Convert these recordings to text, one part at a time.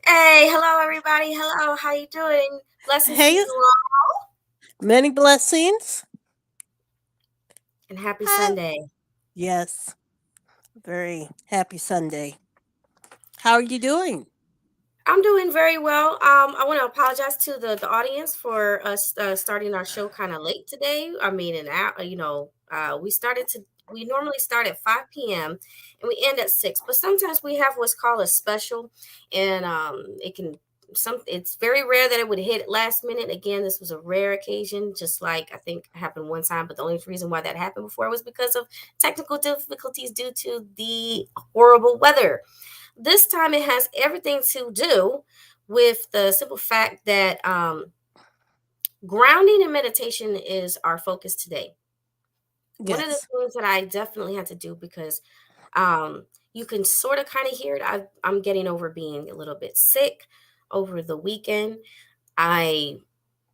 Hey, hello everybody. Hello, how you doing? Blessings to Hey, you all many blessings. and happy Hi. Sunday. Yes, very happy Sunday. How are you doing? I'm doing very well. I want to apologize to the audience for us starting our show kind of late today. I mean, an hour, we normally start at 5 p.m. and we end at 6, but sometimes we have what's called a special, and it's very rare that it would hit last minute. Again, this was a rare occasion, just like I think happened one time, but the only reason why that happened before was because of technical difficulties due to the horrible weather. This time it has everything to do with the simple fact that grounding and meditation is our focus today. One of the Yes. things that I definitely had to do because you can sort of kind of hear it. I'm getting over being a little bit sick over the weekend. I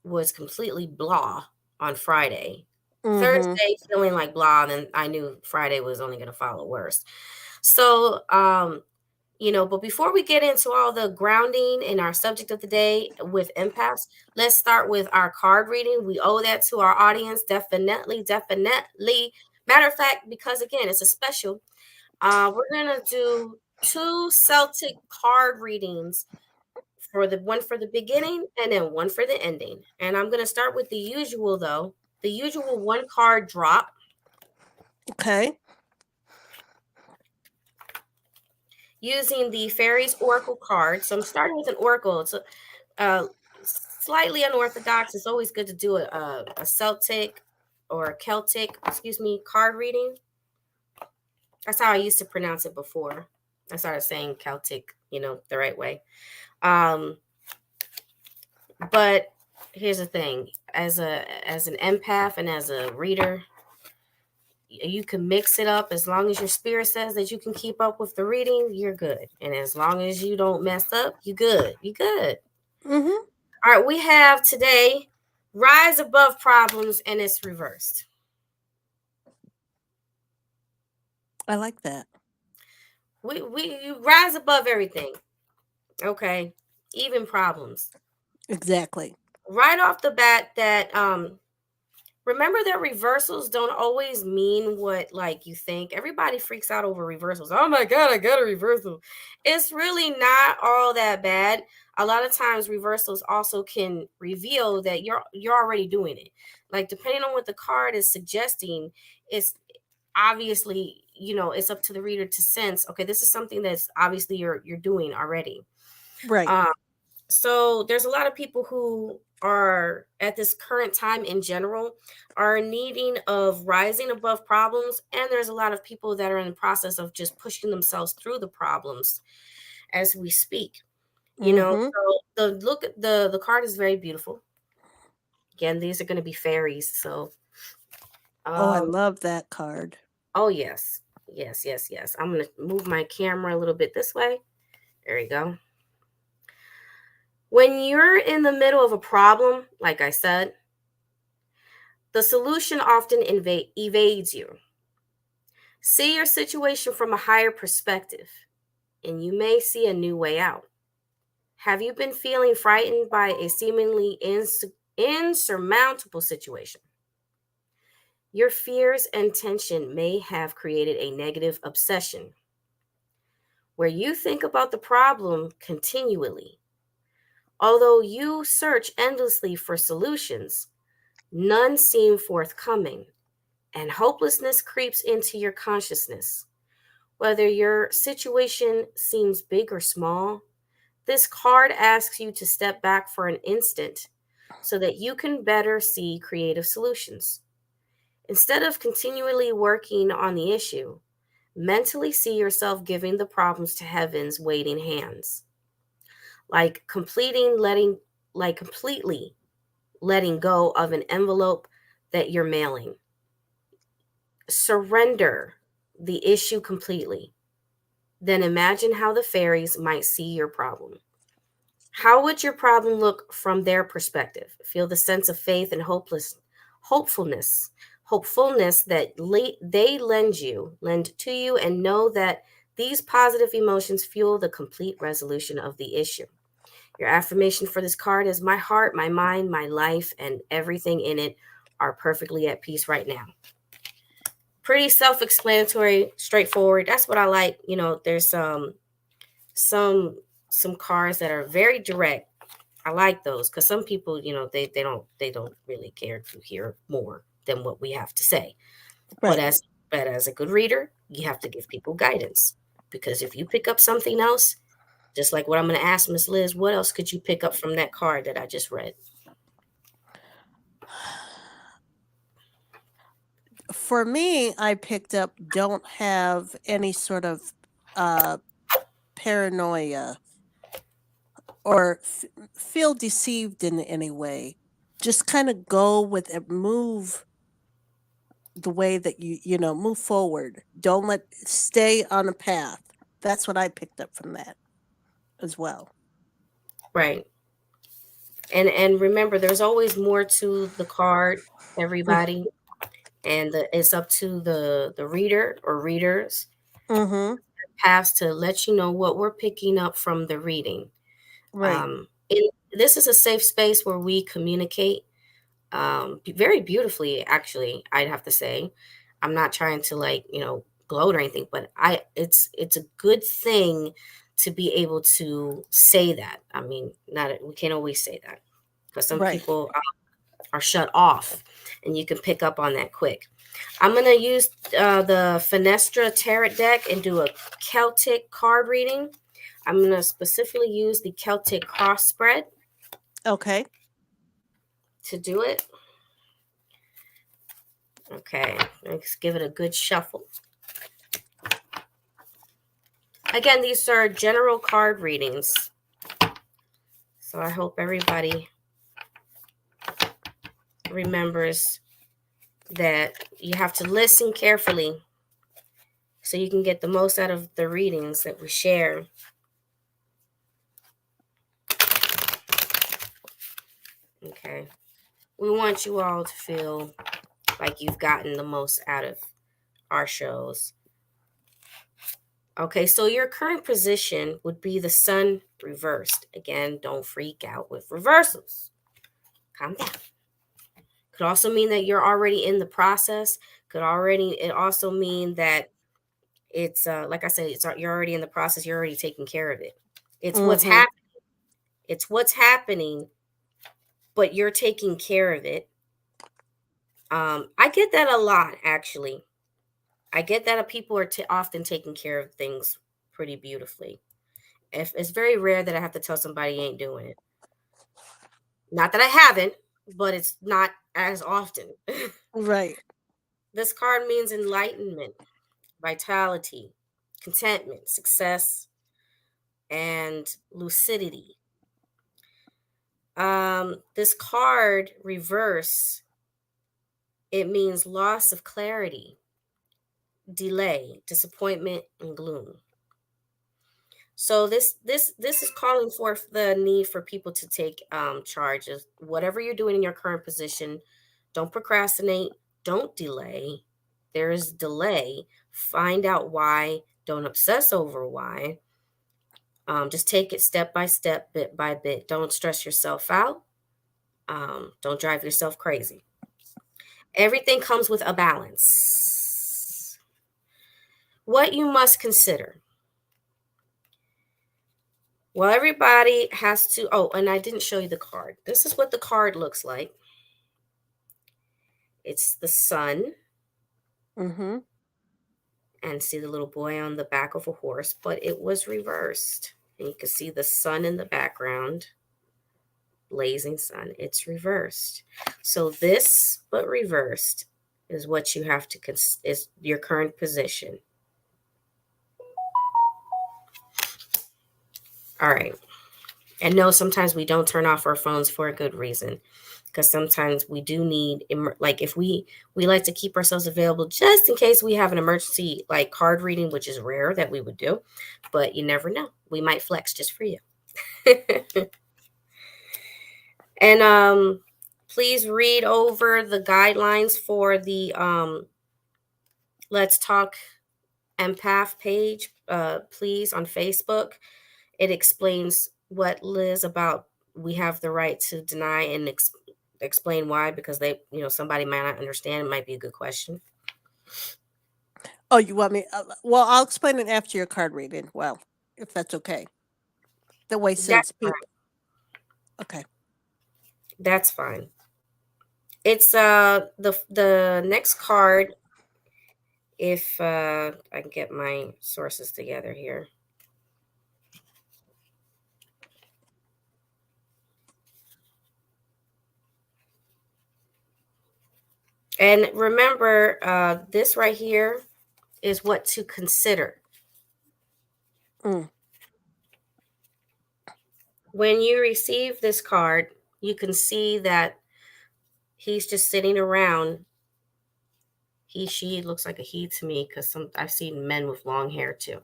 was completely blah on Friday. Mm-hmm. Thursday, feeling like blah, and then I knew Friday was only going to follow worse. So, but before we get into all the grounding in our subject of the day with empaths, let's start with our card reading. We owe that to our audience. Definitely, definitely. Matter of fact, because again, it's a special, we're going to do two Celtic card readings for the one for the beginning and then one for the ending. And I'm going to start with the usual, though. The usual one card drop Okay. using the Fairies Oracle card. So I'm starting with an Oracle. It's slightly unorthodox. It's always good to do a Celtic or Celtic, card reading. That's how I used to pronounce it before. I started saying Celtic, the right way. Um, but here's the thing: as an empath and as a reader, you can mix it up as long as your spirit says that you can keep up with the reading. You're good, and as long as you don't mess up, you good. You good. Mm-hmm. All right, we have today rise above problems and it's reversed. I like that. We you rise above everything. Okay. Even problems. Exactly. Right off the bat that remember that reversals don't always mean what like you think. Everybody freaks out over reversals. Oh my god, I got a reversal. It's really not all that bad. A lot of times reversals also can reveal that you're already doing it. Like depending on what the card is suggesting, it's obviously, it's up to the reader to sense, okay, this is something that's obviously you're doing already. Right. Um so there's a lot of people who are at this current time in general are needing of rising above problems, and there's a lot of people that are in the process of just pushing themselves through the problems as we speak. Mm-hmm. So the card is very beautiful. Again, these are going to be fairies, so Oh, I um love that card. oh yes, yes, yes, yes. I'm going to move my camera a little bit this way. There you go. When you're in the middle of a problem, like I said, the solution often evades you. See your situation from a higher perspective, and you may see a new way out. Have you been feeling frightened by a seemingly insurmountable situation? Your fears and tension may have created a negative obsession where you think about the problem continually. Although you search endlessly for solutions, none seem forthcoming, and hopelessness creeps into your consciousness. Whether your situation seems big or small, this card asks you to step back for an instant so that you can better see creative solutions. Instead of continually working on the issue, mentally see yourself giving the problems to heaven's waiting hands. like completely letting go of an envelope that you're mailing. Surrender the issue completely. Then imagine how the fairies might see your problem. How would your problem look from their perspective? Feel the sense of faith and hopefulness, hopefulness that they lend to you, and know that these positive emotions fuel the complete resolution of the issue. Your affirmation for this card is: my heart, my mind, my life, and everything in it are perfectly at peace right now. Pretty self-explanatory, straightforward. That's what I like. There's some cards that are very direct. I like those because some people, they don't really care to hear more than what we have to say. But Right. as a good reader, you have to give people guidance, because if you pick up something else, just like what I'm going to ask Miss Liz, what else could you pick up from that card that I just read? For me, I picked up don't have any sort of paranoia or feel deceived in any way. Just kind of go with it, move the way that move forward. Don't stay on a path. That's what I picked up from that as well. Right. And remember, there's always more to the card, everybody. And it's up to the reader or readers Mm-hmm. paths to let you know what we're picking up from the reading. Right. This is a safe space where we communicate very beautifully, actually, I'd have to say. I'm not trying to gloat or anything, but it's a good thing to be able to say that. I mean, not we can't always say that, because some Right. people are shut off, and you can pick up on that quick. I'm going to use the Fenestra Tarot deck and do a Celtic card reading. I'm going to specifically use the Celtic cross spread Okay. to do it. Okay, let's give it a good shuffle. Again, these are general card readings, so I hope everybody remembers that you have to listen carefully so you can get the most out of the readings that we share. Okay. We want you all to feel like you've gotten the most out of our shows. Okay, so your current position would be the sun reversed. Again, don't freak out with reversals. Calm down. Could also mean that you're already in the process. It also mean that it's like I said, you're already in the process. You're already taking care of it. It's what's Mm-hmm. happening. It's what's happening, but you're taking care of it. I get that a lot, actually. I get that people are often taking care of things pretty beautifully. It's very rare that I have to tell somebody ain't doing it. Not that I haven't, but it's not as often. Right. This card means enlightenment, vitality, contentment, success, and lucidity. This card reverse, it means loss of clarity, delay, disappointment, and gloom. So this is calling forth the need for people to take charge of whatever you're doing in your current position. Don't procrastinate. Don't delay. There is delay. Find out why. Don't obsess over why. Just take it step by step, bit by bit. Don't stress yourself out. Don't drive yourself crazy. Everything comes with a balance. What you must consider. Well, everybody has to. Oh, and I didn't show you the card. This is what the card looks like. It's the sun. Mm-hmm. And see the little boy on the back of a horse, but it was reversed. And you can see the sun in the background, blazing sun. It's reversed. So this, but reversed, is what you have to is your current position. All right. And no, sometimes we don't turn off our phones for a good reason, because sometimes we do need, like, if we like to keep ourselves available just in case we have an emergency, like card reading, which is rare that we would do, but you never know, we might flex just for you. And please read over the guidelines for the Let's Talk Empath page, please, on Facebook. It explains what Liz about we have the right to deny, and explain why, because they, somebody might not understand. It might be a good question. Oh, you want me? Well, I'll explain it after your card reading. Well, if that's okay. That way, since That's fine. people. Okay. That's fine. It's the next card. If I can get my sources together here. And remember, this right here is what to consider. Mm. When you receive this card, you can see that he's just sitting around. He, she looks like a he to me, because I've seen men with long hair too.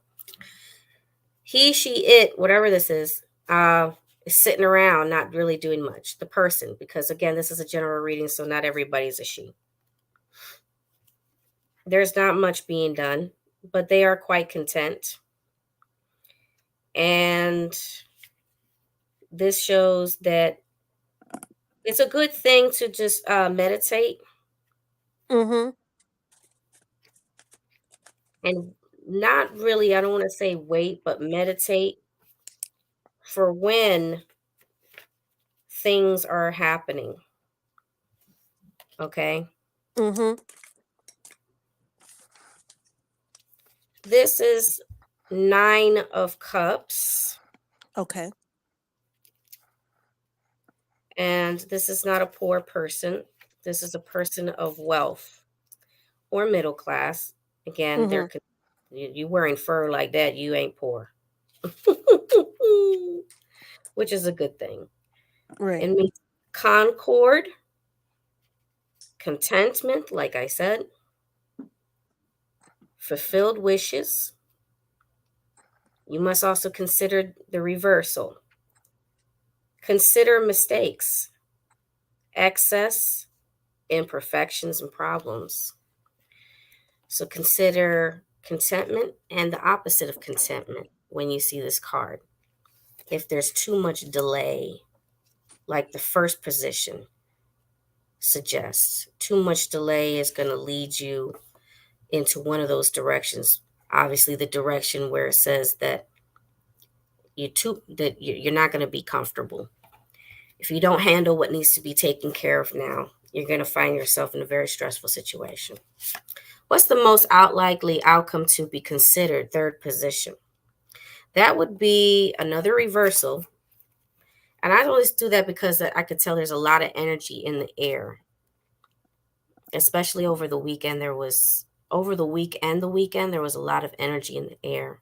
He, she, it, whatever this is sitting around, not really doing much. The person, because again, this is a general reading, so not everybody's a she. There's not much being done, but they are quite content. And this shows that it's a good thing to just meditate, Mm-hmm. and not really, I don't want to say wait, but meditate for when things are happening. Okay. Mm-hmm. This is 9 of Cups. Okay. And this is not a poor person. This is a person of wealth or middle class. Again, Mm-hmm. you wearing fur like that, you ain't poor. Which is a good thing. Right. It means concord, contentment, like I said, fulfilled wishes. You must also consider the reversal. Consider mistakes, excess, imperfections, and problems. So consider contentment and the opposite of contentment when you see this card. If there's too much delay, like the first position suggests, too much delay is going to lead you into one of those directions. Obviously, the direction where it says that you're not going to be comfortable. If you don't handle what needs to be taken care of now, you're going to find yourself in a very stressful situation. What's the most likely outcome to be considered? Third position. That would be another reversal. And I always do that because I could tell there's a lot of energy in the air, especially over the weekend. Over the week and the weekend, there was a lot of energy in the air.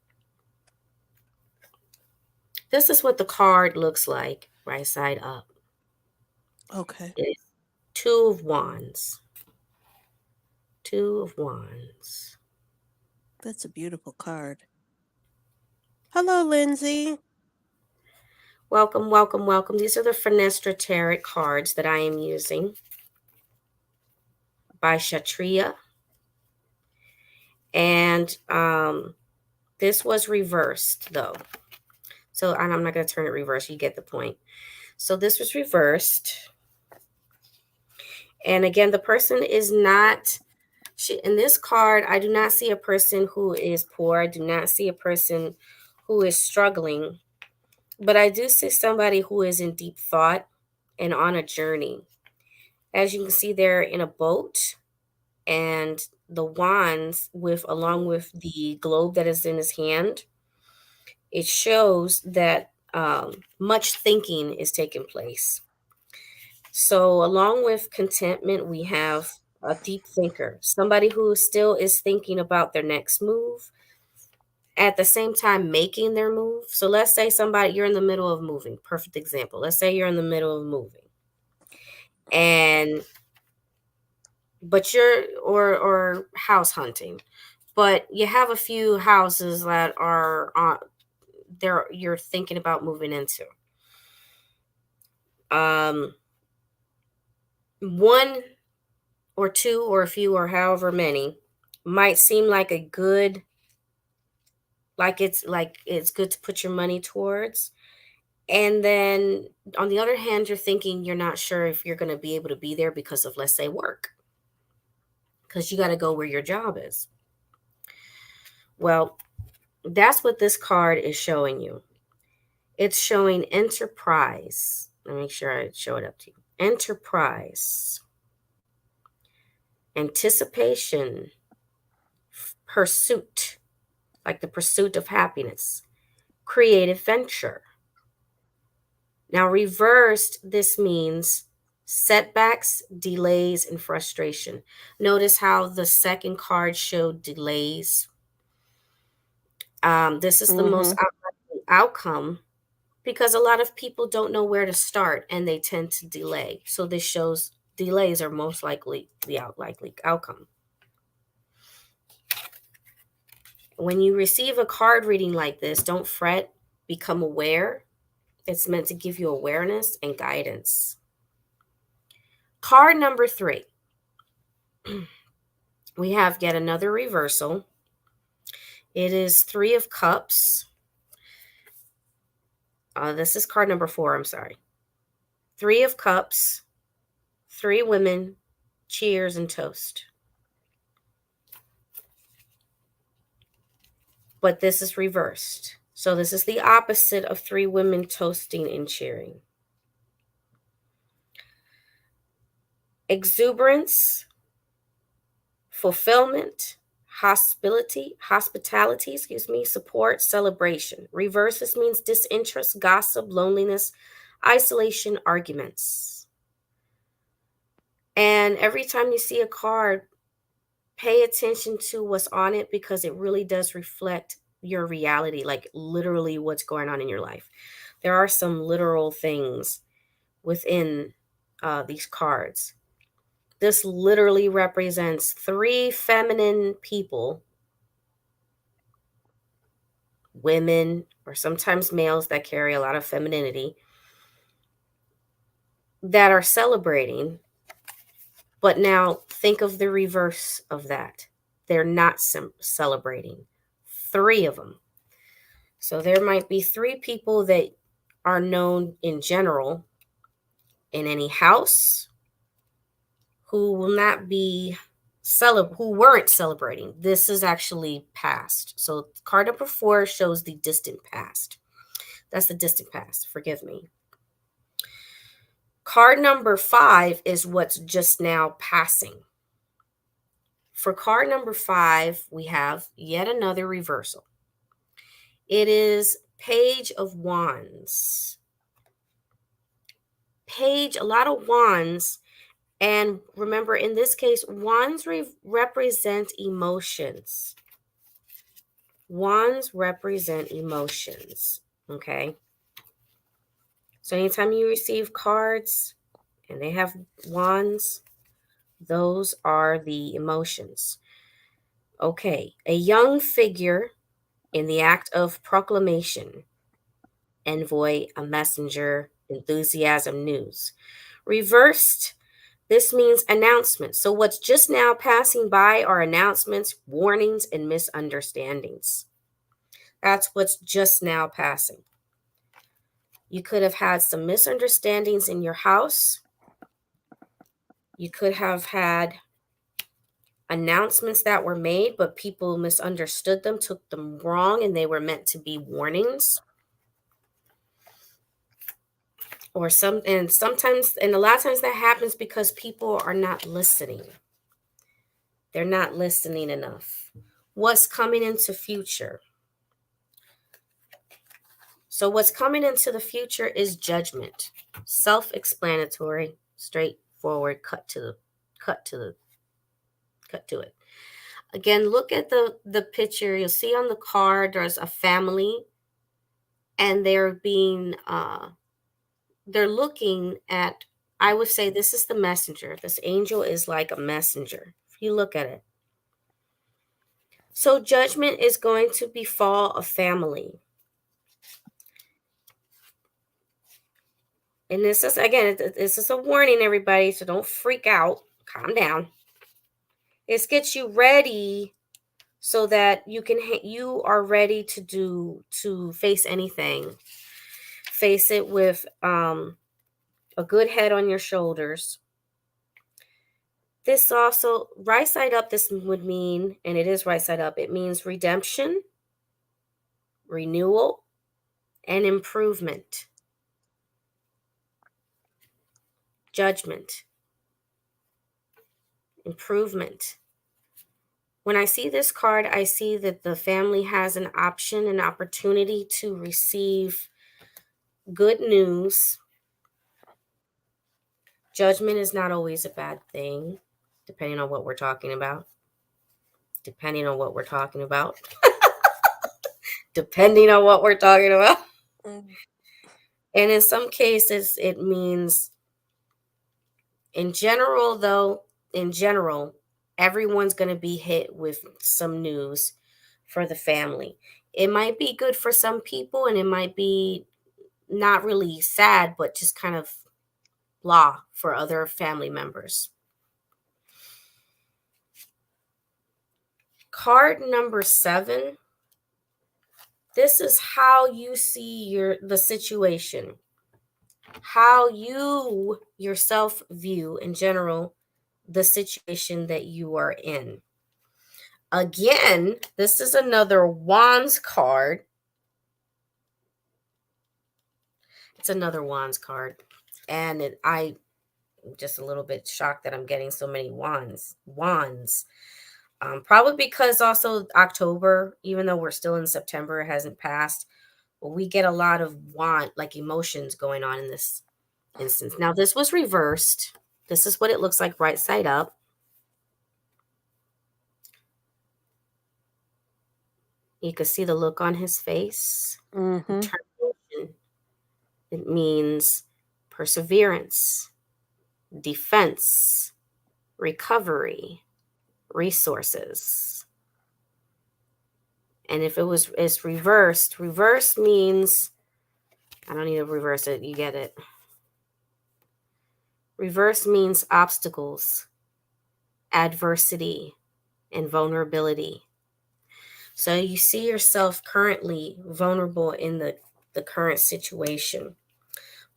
This is what the card looks like, right side up. Okay. It's 2 of Wands. 2 of Wands. That's a beautiful card. Hello, Lindsay. Welcome, welcome, welcome. These are the Fenestra Tarot cards that I am using by Kshatriya. And this was reversed, though. So I'm not going to turn it reverse. You get the point. So this was reversed. And again, the person is not, in this card, I do not see a person who is poor. I do not see a person who is struggling. But I do see somebody who is in deep thought and on a journey. As you can see, they're in a boat, and the wands, along with the globe that is in his hand, it shows that much thinking is taking place. So, along with contentment, we have a deep thinker, somebody who still is thinking about their next move, at the same time making their move. So let's say you're in the middle of moving. Perfect example. Let's say you're in the middle of moving. And but you're or house hunting. But you have a few houses that are there you're thinking about moving into. One or two or a few or however many might seem like it's good to put your money towards. And then on the other hand, you're thinking you're not sure if you're going to be able to be there because of, let's say, work, because you got to go where your job is. Well, that's what this card is showing you. It's showing enterprise. Let me make sure I show it up to you. Enterprise, anticipation, pursuit, like the pursuit of happiness, creative venture. Now, reversed, this means setbacks, delays, and frustration. Notice how the second card showed delays. This is the most Mhm. outcome because a lot of people don't know where to start and they tend to delay. So this shows delays are most likely the likely outcome. When you receive a card reading like this, don't fret, become aware. It's meant to give you awareness and guidance. Card number 3. We have yet another reversal. It is 3 of Cups. This is card number 4, I'm sorry. 3 of Cups, 3 women, cheers and toast. But this is reversed. So this is the opposite of 3 women toasting and cheering. Exuberance, fulfillment, hospitality, support, celebration. Reverses means disinterest, gossip, loneliness, isolation, arguments. And every time you see a card, pay attention to what's on it because it really does reflect your reality, like literally what's going on in your life. There are some literal things within these cards. This literally represents 3 feminine people, women, or sometimes males that carry a lot of femininity, that are celebrating. But now think of the reverse of that. They're not celebrating. 3 of them. So there might be 3 people that are known in general in any house who will not be who weren't celebrating. This is actually past. So card number 4 shows the distant past. That's the distant past. Forgive me. Card number 5 is what's just now passing. For card number 5, we have yet another reversal. It is Page of Wands. A lot of wands. And remember, in this case, wands represent emotions. Wands represent emotions, okay? So anytime you receive cards and they have wands, those are the emotions. Okay, a young figure in the act of proclamation, envoy, a messenger, enthusiasm, news. Reversed, this means announcements. So what's just now passing by are announcements, warnings, and misunderstandings. That's what's just now passing. You could have had some misunderstandings in your house. You could have had announcements that were made, but people misunderstood them, took them wrong, and they were meant to be warnings. Sometimes a lot of times that happens because people are not listening. They're not listening enough. What's coming into future? So what's coming into the future is judgment. Self-explanatory, straightforward, cut to it. Again, look at the picture. You'll see on the card there's a family, and they're looking at, I would say this is the messenger. This angel is like a messenger. If you look at it. So judgment is going to befall a family. And this is, again, this is a warning, everybody, so don't freak out. Calm down. This gets you ready so that you are ready to face anything. Face it with a good head on your shoulders. This also, right side up, this would mean, and it is right side up, it means redemption, renewal, and improvement. Judgment, improvement. When I see this card, I see that the family has an option, an opportunity to receive good news. Judgment is not always a bad thing, depending on what we're talking about. Depending on what we're talking about. Depending on what we're talking about. Mm. And in some cases, it means, in general, though, in general, everyone's going to be hit with some news for the family. It might be good for some people, and it might be not really sad, but just kind of blah for other family members. Card number 7. This is how you see the situation, how you yourself view in general the situation that you are in. Again, this is another Wands card. It's another Wands card. And I'm just a little bit shocked that I'm getting so many Wands. Probably because also October, even though we're still in September, it hasn't passed. But we get a lot of like emotions going on in this instance. Now, this was reversed. This is what it looks like right side up. You can see the look on his face. Mm-hmm. Determination. It means perseverance, defense, recovery, resources. And if it's reversed, reverse means, I don't need to reverse it, you get it. Reverse means obstacles, adversity, and vulnerability. So you see yourself currently vulnerable in the current situation.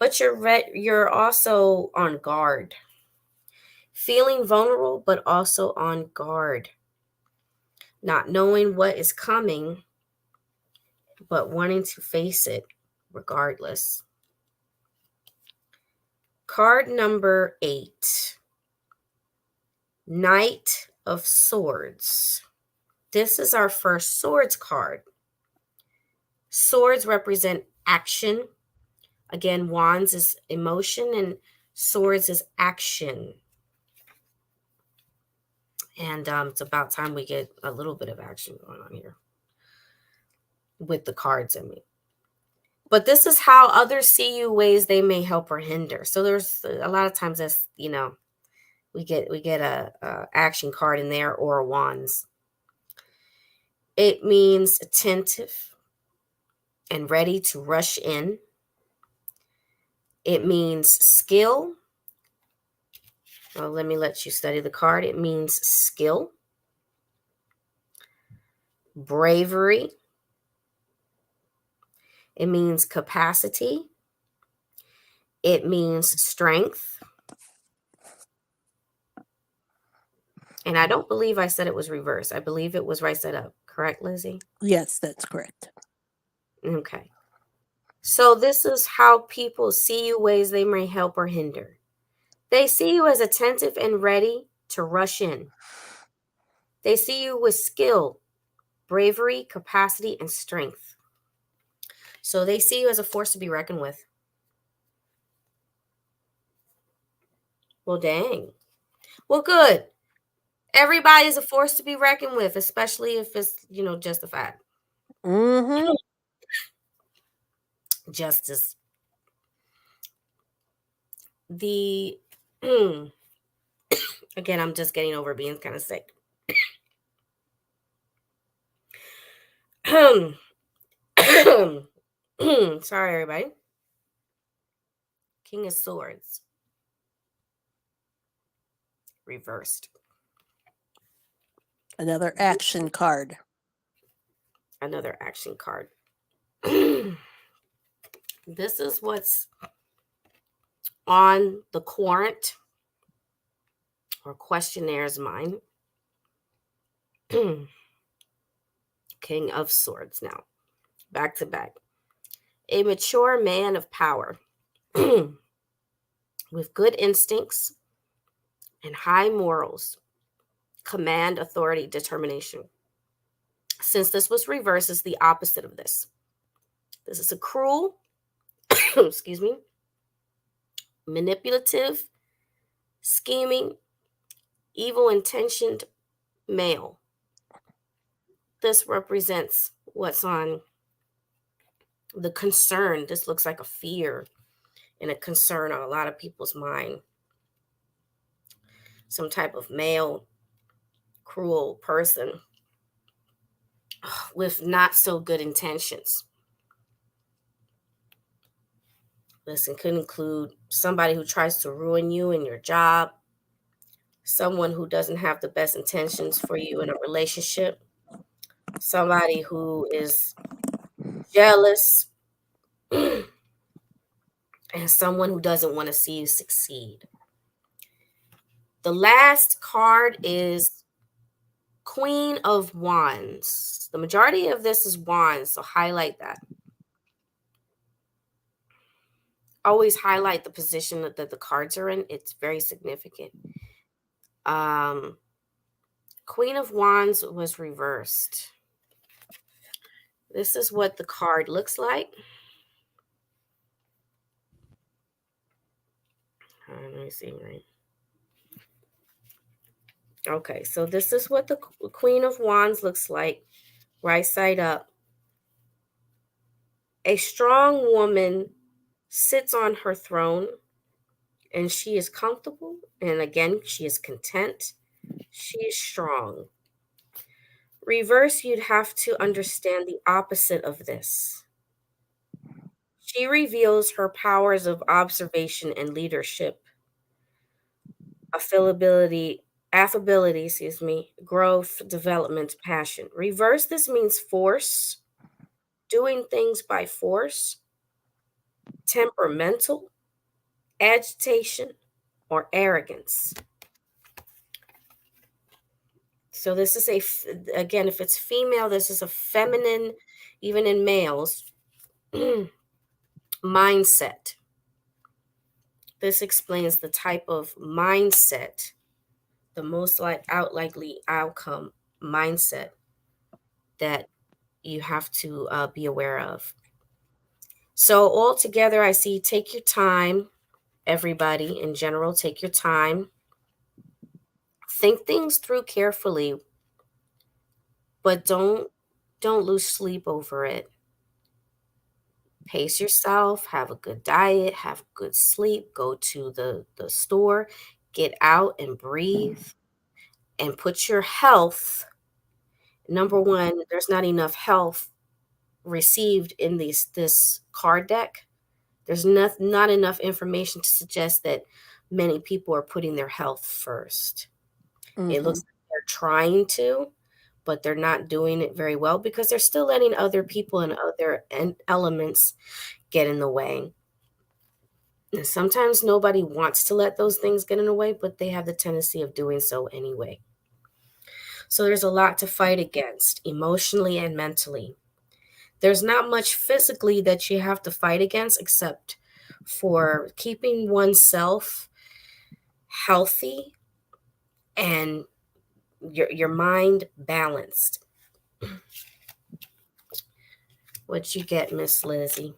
But you're also on guard. Feeling vulnerable, but also on guard. Not knowing what is coming, but wanting to face it regardless. Card number 8. Knight of Swords. This is our first Swords card. Swords represent action. Again, Wands is emotion and Swords is action. And it's about time we get a little bit of action going on here with the cards in me. But this is how others see you, ways they may help or hinder. So there's a lot of times that's, we get a action card in there or a Wands. It means attentive and ready to rush in. It means skill. Well, let me let you study the card. It means skill, bravery. It means capacity. It means strength. And I don't believe I said it was reversed. I believe it was right side up. Correct, Lizzie? Yes, that's correct. Okay. So this is how people see you, ways they may help or hinder. They see you as attentive and ready to rush in. They see you with skill, bravery, capacity, and strength. So they see you as a force to be reckoned with. Well, dang. Well, good. Everybody is a force to be reckoned with, especially if it's, justified. Mhm. Justice. The again, I'm just getting over being kind of sick. Sorry, everybody. King of Swords reversed. Another action card. Another action card. This is what's on the querent or questionaire's mind. King of Swords now. Back to back. A mature man of power with good instincts and high morals, command, authority, determination. Since this was reversed, is the opposite of this. This is a cruel, excuse me, manipulative, scheming, evil intentioned male. This represents what's on the concern. This looks like a fear and a concern on a lot of people's mind. Some type of male, cruel person with not so good intentions. Listen, could include somebody who tries to ruin you in your job, someone who doesn't have the best intentions for you in a relationship, somebody who is jealous, and someone who doesn't want to see you succeed. The last card is Queen of Wands. The majority of this is wands, so highlight that. Always highlight the position that the cards are in. It's very significant. Queen of Wands was reversed. This is what the card looks like. Let me see, right? Okay, so this is what the Queen of Wands looks like, right side up. A strong woman sits on her throne and she is comfortable. And again, she is content. She is strong. Reverse, you'd have to understand the opposite of this. She reveals her powers of observation and leadership, affability, growth, development, passion. Reverse, this means force, doing things by force, temperamental, agitation, or arrogance. So this is again, if it's female, this is a feminine, even in males, mindset. This explains the type of mindset, the most likely outcome mindset that you have to be aware of. So altogether, I see take your time, everybody in general, take your time. Think things through carefully, but don't lose sleep over it. Pace yourself, have a good diet, have good sleep, go to the store, get out and breathe, and put your health number one. There's not enough health received in this card deck. There's not enough information to suggest that many people are putting their health first. It looks Mhm. like they're trying to, but they're not doing it very well because they're still letting other people and other elements get in the way. And sometimes nobody wants to let those things get in the way, but they have the tendency of doing so anyway. So there's a lot to fight against emotionally and mentally. There's not much physically that you have to fight against except for keeping oneself healthy and your mind balanced. What you get, Miss Lizzie?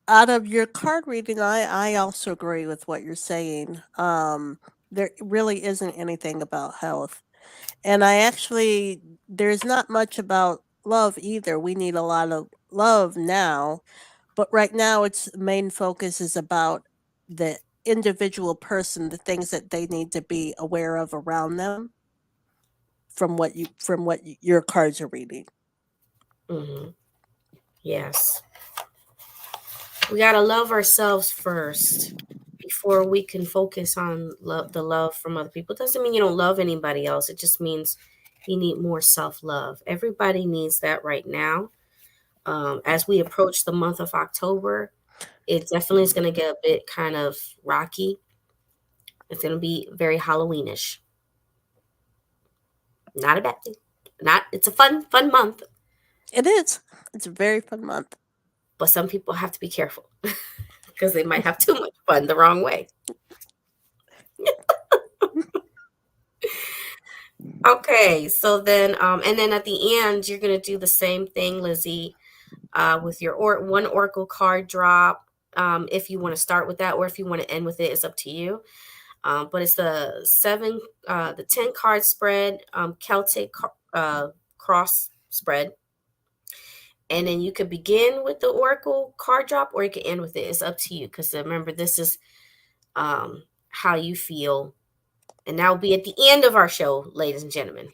Out of your card reading, I also agree with what you're saying. There really isn't anything about health. And I actually, there's not much about love either. We need a lot of love now, but right now its main focus is about the individual person, the things that they need to be aware of around them from what your cards are reading. Hmm. Yes. We got to love ourselves first before we can focus on the love from other people. It doesn't mean you don't love anybody else. It just means you need more self love. Everybody needs that right now. As we approach the month of October, it definitely is going to get a bit kind of rocky. It's going to be very Halloweenish. Not a bad thing. Not. It's a fun month, It is. It's a very fun month. but some people have to be careful because they might have too much fun the wrong way. Okay, so then, and then at the end, you're gonna do the same thing, Lizzie, with your one oracle card drop. If you want to start with that, or if you want to end with it, it's up to you. But it's the 10 card spread, cross spread, and then you could begin with the oracle card drop, or you can end with it. It's up to you, because remember, this is how you feel, and that will be at the end of our show, ladies and gentlemen.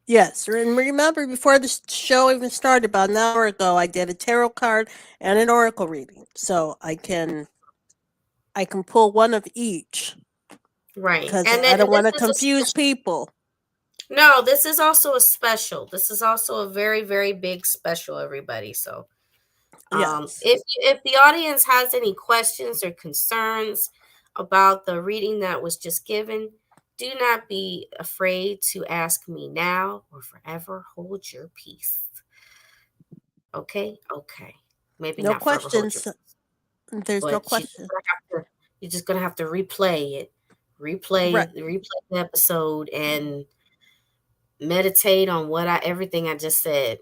Yes, and remember before the show even started, about an hour ago, I did a tarot card and an oracle reading, so I can pull one of each Right, because and I then don't this want to is a confuse special. people. No, this is also a special. This is also a very, very big special, everybody. So, Yes, if the audience has any questions or concerns about the reading that was just given, do not be afraid to ask me now or forever hold your peace. Okay, okay. Maybe no not forever hold your questions. peace, There's no but question. you're just gonna have to replay it, Right. replay the episode, and meditate on everything I just said.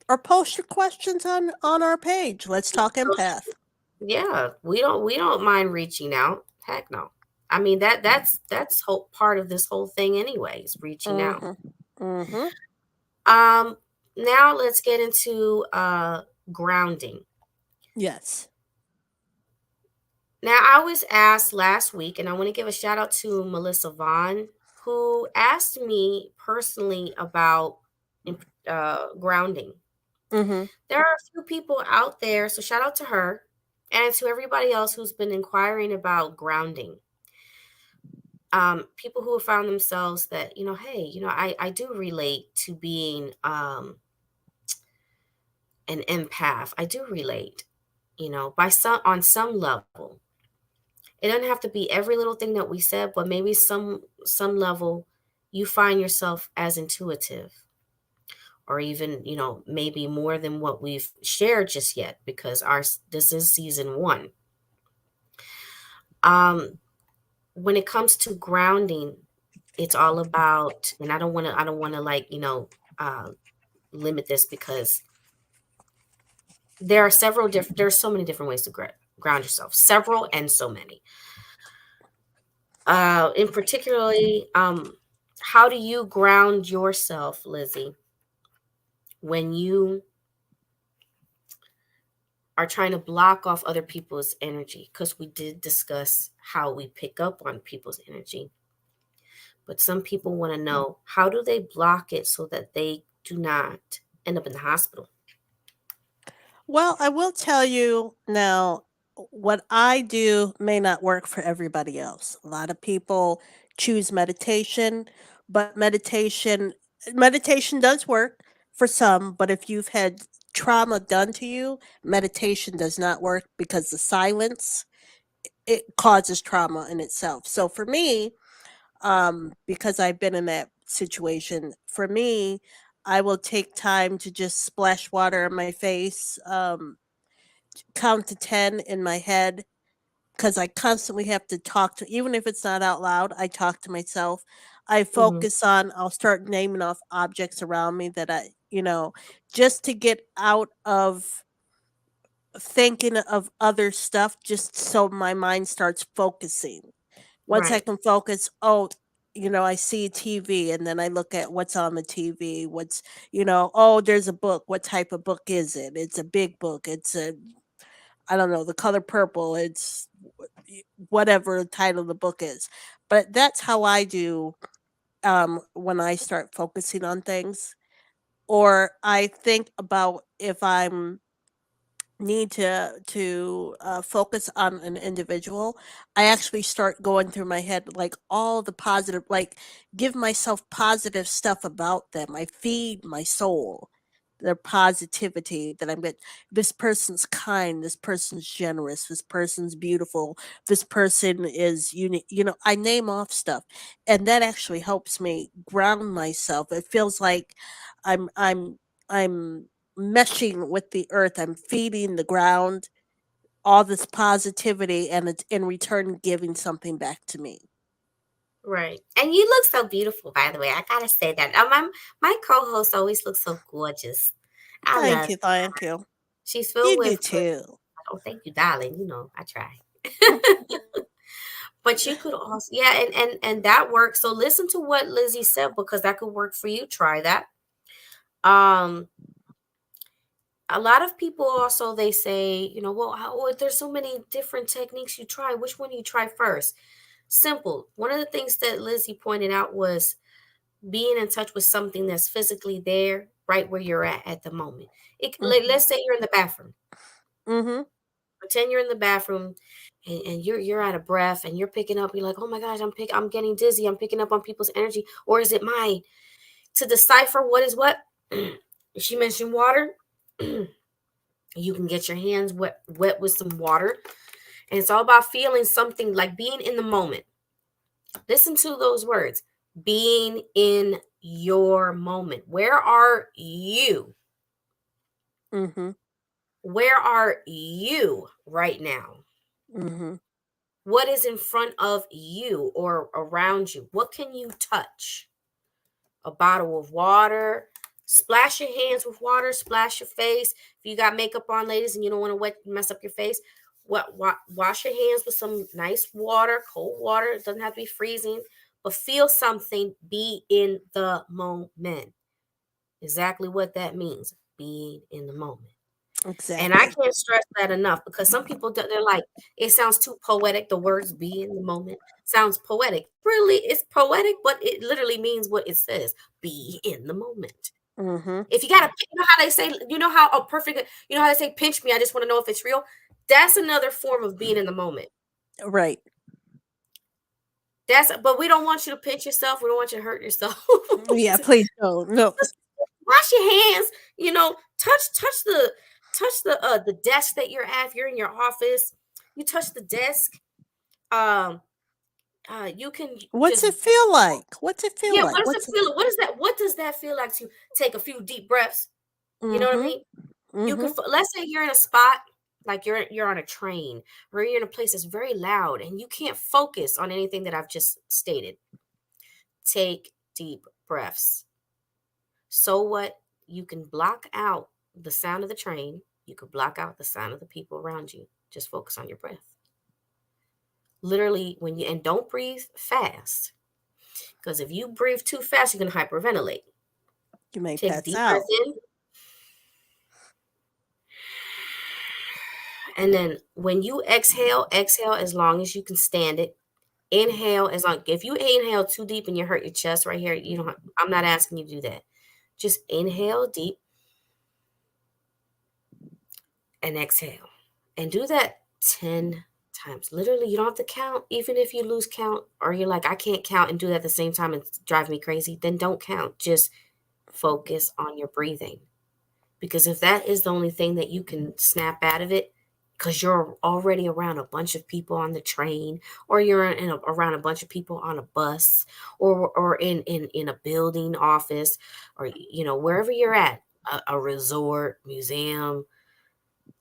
Or post your questions on our page. Let's talk empath. Yeah, we don't mind reaching out. Heck no. I mean, that's whole part of this whole thing anyways, reaching out. Mhm. Mhm. Um Now let's get into grounding. Yes. Now I was asked last week, and I want to give a shout out to Melissa Vaughn, who asked me personally about grounding. Mhm. There are a few people out there, so shout out to her and to everybody else who's been inquiring about grounding. People who have found themselves that, hey, I do relate to being an empath. I do relate, by some level. It doesn't have to be every little thing that we said, but maybe some level you find yourself as intuitive, or even, maybe more than what we've shared just yet, because our this is season 1. Um, when it comes to grounding, it's all about, and I don't want to like, uh, limit this, because there's so many different ways to ground yourself, several and so many. In particularly, how do you ground yourself, Lizzie, when you are trying to block off other people's energy? Because we did discuss how we pick up on people's energy, but some people want to know, how do they block it so that they do not end up in the hospital? Well, I will tell you now, what I do may not work for everybody else. A lot of people choose meditation, but meditation does work for some, but if you've had trauma done to you, meditation does not work because the silence, it causes trauma in itself. So for me, because I've been in that situation, for me, I will take time to just splash water in my face, count to 10 in my head, because I constantly have to talk to, even if it's not out loud, I talk to myself. I Hmm. focus on, I'll start naming off objects around me that just to get out of thinking of other stuff just so my mind starts focusing. Once I Right. can focus, oh, I see TV and then I look at what's on the TV, oh, there's a book. What type of book is it? It's a big book. I don't know, the color purple. It's whatever the title of the book is. But that's how I do when I start focusing on things. Or I think about if I'm need to focus on an individual, I actually start going through my head like all the positive, like give myself positive stuff about them. I feed my soul their positivity that I'm good. This person's kind. This person's generous. This person's beautiful. This person is unique. I name off stuff, and that actually helps me ground myself. It feels like I'm meshing with the earth. I'm feeding the ground all this positivity, and it's in return giving something back to me. Right. And you look so beautiful, by the way. I gotta say that. My co-host always looks so gorgeous. I Thank love. you, thank you. She's You filled do with good. too. Oh, thank you, darling. I try. But you could also, yeah, and that works. So listen to what Lizzie said because that could work for you. Try that. Um, a lot of people also they say, well, there's so many different techniques you try. Which one do you try first? Simple. One of the things that Lizzie pointed out was being in touch with something that's physically there, right where you're at the moment. Mhm. Let's say you're in the bathroom. Mhm. Pretend you're in the bathroom and you're out of breath and you're picking up, you're like, oh my gosh, I'm getting dizzy, I'm picking up on people's energy, or is it mine? To decipher what is what, she mentioned water. You can get your hands wet with some water. And it's all about feeling something, like being in the moment. Listen to those words. Being in your moment. Where are you? Mhm. Where are you right now? Mhm. What is in front of you or around you? What can you touch? A bottle of water. Splash your hands with water. Splash your face. If you got makeup on, ladies, and you don't want to mess up your face, wash your hands with some nice water, cold water. It doesn't have to be freezing, but feel something. Be in the moment. Exactly what that means. Being in the moment. And I Exactly. can't stress that enough because some people they're like, it sounds too poetic. The words "be in the moment" sounds poetic. Really, it's poetic, but it literally means what it says: be in the moment. Mhm. If you gotta, how they say, how a perfect, how they say, pinch me. I just want to know if it's real. That's another form of being in the moment. Right. But we don't want you to pinch yourself. We don't want you to hurt yourself. Yeah, please don't. No. Just wash your hands. Touch the desk that you're at. If you're in your office, you touch the desk. Um, you can What's just, it feel like? What's it feel yeah. like? What does it What's it? feel? What does that feel like to take a few deep breaths? You know what I Mhm. mean? You can. Mhm. Let's say you're in a spot like you're on a train, or you're in a place that's very loud, and you can't focus on anything that I've just stated. Take deep breaths. So what? You can block out the sound of the train. You could block out the sound of the people around you. Just focus on your breath. Literally, and don't breathe fast. Because if you breathe too fast, you're going to hyperventilate. You may Take a pass deep breath out. in. And then when you exhale as long as you can stand it. Inhale as long. If you inhale too deep and you hurt your chest right here, you don't. I'm not asking you to do that. Just inhale deep and exhale. And do that 10 times. Literally, you don't have to count. Even if you lose count or you're like, I can't count and do that at the same time and drive me crazy, then don't count. Just focus on your breathing. Because if that is the only thing that you can snap out of it, because you're already around a bunch of people on the train, or you're around a bunch of people on a bus, or in a building office, or wherever you're at, a resort, museum,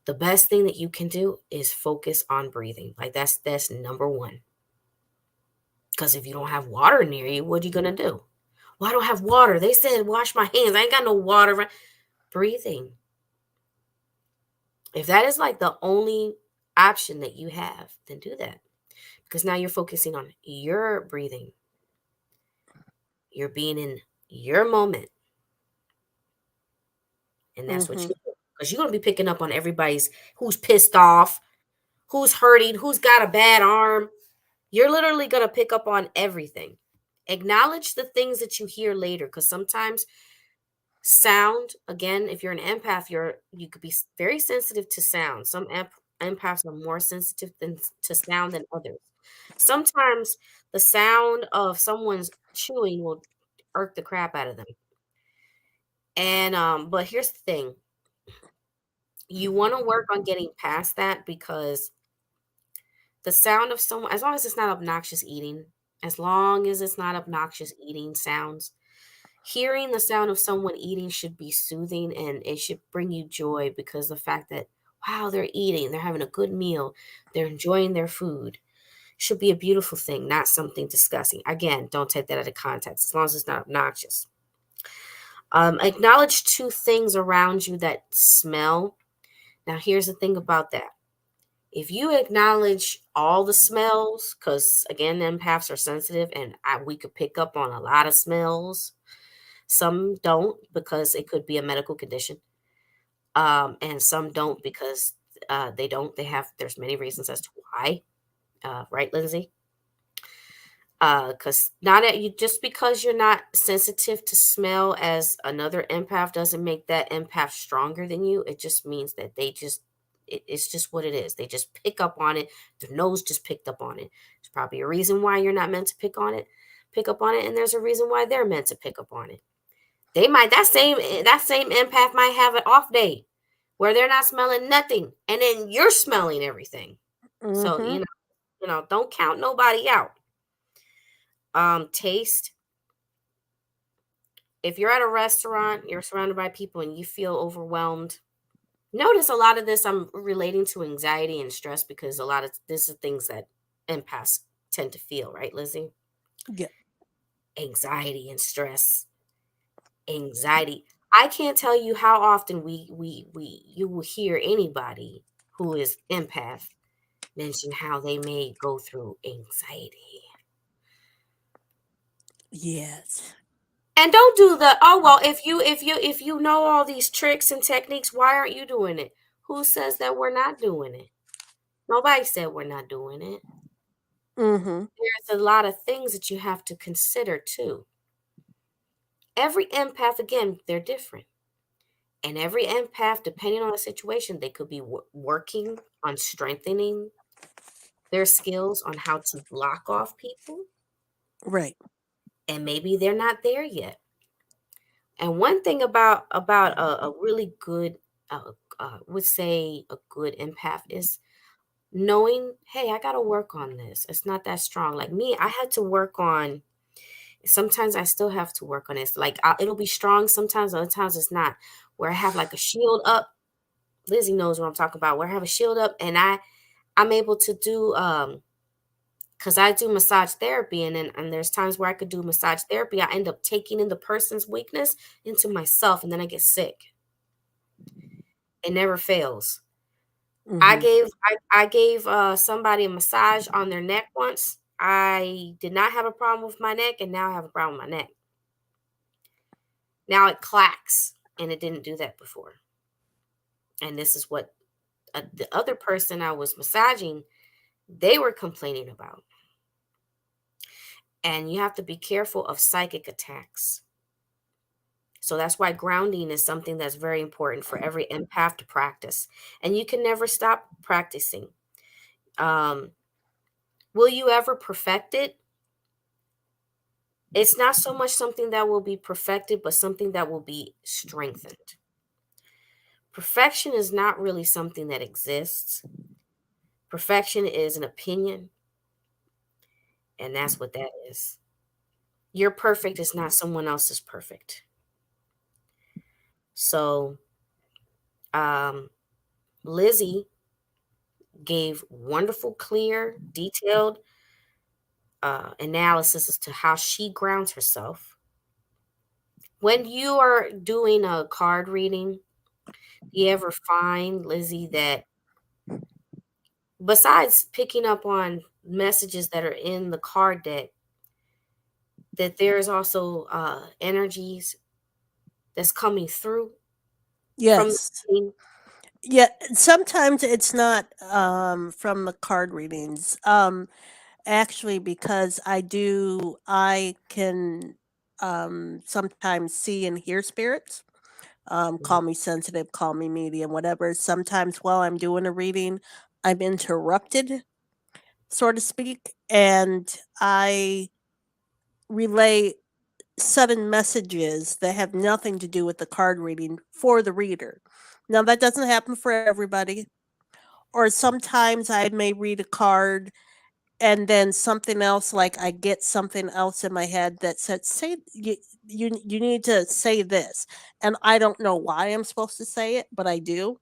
the best thing that you can do is focus on breathing. Like that's number one. Because if you don't have water near you, what are you gonna do? Well, I don't have water. They said wash my hands. I ain't got no water. Breathing. If that is like the only option that you have, then do that. Because now you're focusing on your breathing. You're being in your moment. And that's what Mhm. you do. Because you're going to be picking up on everybody's who's pissed off, who's hurting, who's got a bad arm. You're literally going to pick up on everything. Acknowledge the things that you hear later, because sometimes sound, again, if you're an empath, you could be very sensitive to sound. Some empaths are more sensitive to sound than others. Sometimes the sound of someone's chewing will irk the crap out of them. And but here's the thing. You want to work on getting past that, because the sound of someone, as long as it's not obnoxious eating, as long as it's not obnoxious eating sounds, hearing the sound of someone eating should be soothing, and it should bring you joy, because the fact that, wow, they're eating, they're having a good meal, they're enjoying their food, should be a beautiful thing, not something disgusting. Again, don't take that out of context, as long as it's not obnoxious. Acknowledge two things around you that smell. Now, here's the thing about that. If you acknowledge all the smells, because again, empaths are sensitive, and we could pick up on a lot of smells. Some don't, because it could be a medical condition, and some don't because they don't. They have. There's many reasons as to why. Right, Lindsay? Because not at you, just because you're not sensitive to smell as another empath doesn't make that empath stronger than you. It just means that it's just what it is. They just pick up on it. Their nose just picked up on it. There's probably a reason why you're not meant to pick up on it, and there's a reason why they're meant to pick up on it. They might that same empath might have an off day where they're not smelling nothing, and then you're smelling everything. So Mhm. don't count nobody out. Taste. If you're at a restaurant, you're surrounded by people, and you feel overwhelmed. Notice a lot of this I'm relating to anxiety and stress, because a lot of this is things that empaths tend to feel, right, Lizzie? Yeah. Anxiety and stress. Anxiety. I can't tell you how often we you will hear anybody who is empath mention how they may go through anxiety. Yes. And don't do the, oh well, if you know all these tricks and techniques, why aren't you doing it? Who says that we're not doing it? Nobody said we're not doing it. Mhm. There's a lot of things that you have to consider too. Every empath, again, they're different. And every empath, depending on the situation, they could be working on strengthening their skills on how to block off people, Right. and maybe they're not there yet. And one thing about a really good, would say a good empath is knowing, hey, I got to work on this. It's not that strong. Like me, I had to work on. Sometimes I still have to work on this. Like it'll be strong sometimes, other times it's not. Where I have like a shield up. Lizzie knows what I'm talking about. Where I have a shield up, and I'm able to do because I do massage therapy, and there's times where I could do massage therapy. I end up taking in the person's weakness into myself, and then I get sick. It never fails. Mhm. I gave somebody a massage on their neck once. I did not have a problem with my neck, and now I have a problem with my neck. Now it clacks, and it didn't do that before. And this is what the other person I was massaging, they were complaining about. And you have to be careful of psychic attacks. So that's why grounding is something that's very important for every empath to practice. And you can never stop practicing. Um, will you ever perfect it? It's not so much something that will be perfected, but something that will be strengthened. Perfection is not really something that exists. Perfection is an opinion, and that's what that is. Your perfect is not someone else's perfect. So, um, Lizzie gave wonderful, clear, detailed analysis as to how she grounds herself. When you are doing a card reading, You ever find, Lizzie, that besides picking up on messages that are in the card deck, that there's also energies that's coming through from the Yes. reading? Yeah, sometimes it's not from the card readings. Actually, because I can sometimes see and hear spirits. Mhm. Call me sensitive, call me medium, whatever. Sometimes while I'm doing a reading, I'm interrupted, so to speak, and I relay sudden messages that have nothing to do with the card reading for the reader. Now, that doesn't happen for everybody. Or sometimes I may read a card and then something else, like I get something else in my head that said, say, you need to say this. And I don't know why I'm supposed to say it, but I do.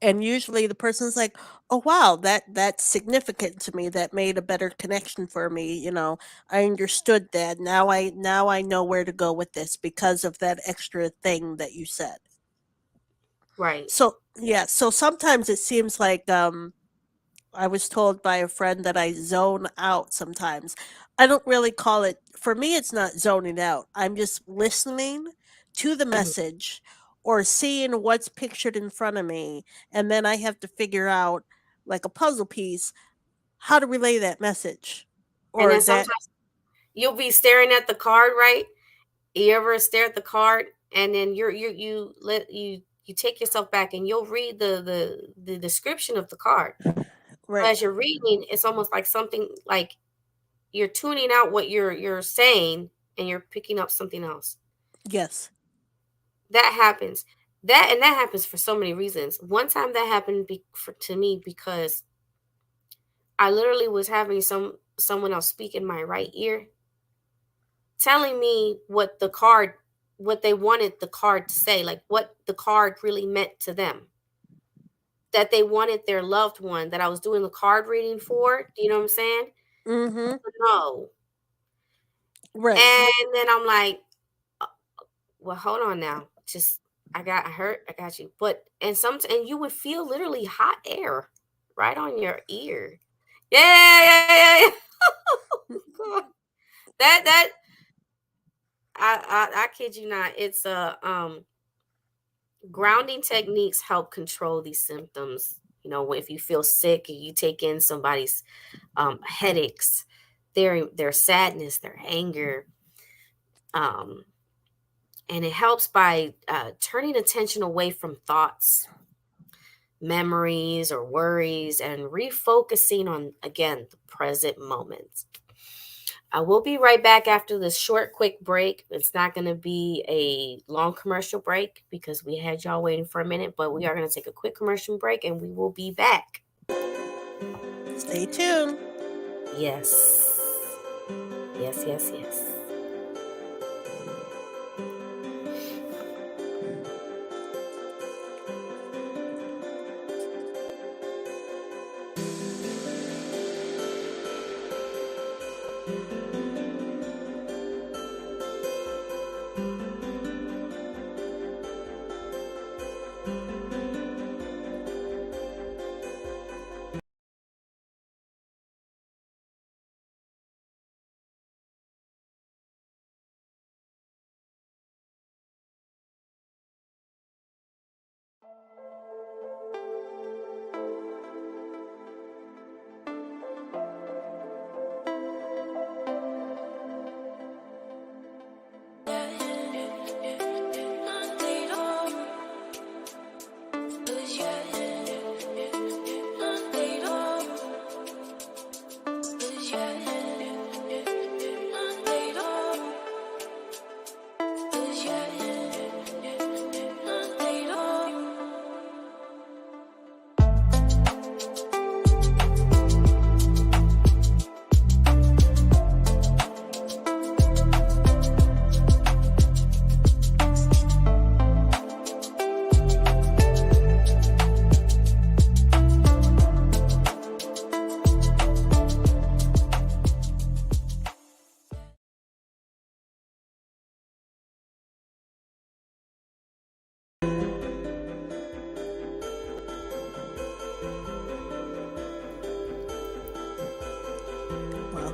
And usually the person's like, oh wow, that's significant to me, that made a better connection for me, I understood that. Now I know where to go with this because of that extra thing that you said. Right. So yeah, so sometimes it seems like I was told by a friend that I zone out sometimes. I don't really call it, for me, it's not zoning out. I'm just listening to the Mhm. message or seeing what's pictured in front of me. And then I have to figure out, like a puzzle piece, how to relay that message And or then that. sometimes you'll be staring at the card, right? You ever stare at the card and then you take yourself back and you'll read the description of the card. Right. As you're reading, it's almost like something like you're tuning out what you're saying and you're picking up something else. Yes. That happens. That happens for so many reasons. One time that happened to me because I literally was having someone else speak in my right ear, telling me what they wanted the card to say, like what the card really meant to them. That they wanted their loved one that I was doing the card reading for. Do you know what I'm saying? Mm-hmm. No. Right. And then I'm like, "Uh, well, hold on now. Just I hurt, I got you." But and you would feel literally hot air right on your ear. Yeah, yeah, yeah, yeah. God. That I kid you not. It's a grounding techniques help control these symptoms. You know, if you feel sick, you take in somebody's headaches, their sadness, their anger, um, and it helps by turning attention away from thoughts, memories, or worries, and refocusing on again the present moment. I will be right back after this short, quick break. It's not going to be a long commercial break because we had y'all waiting for a minute, but we are going to take a quick commercial break and we will be back. Stay tuned. Yes. Yes, yes, yes.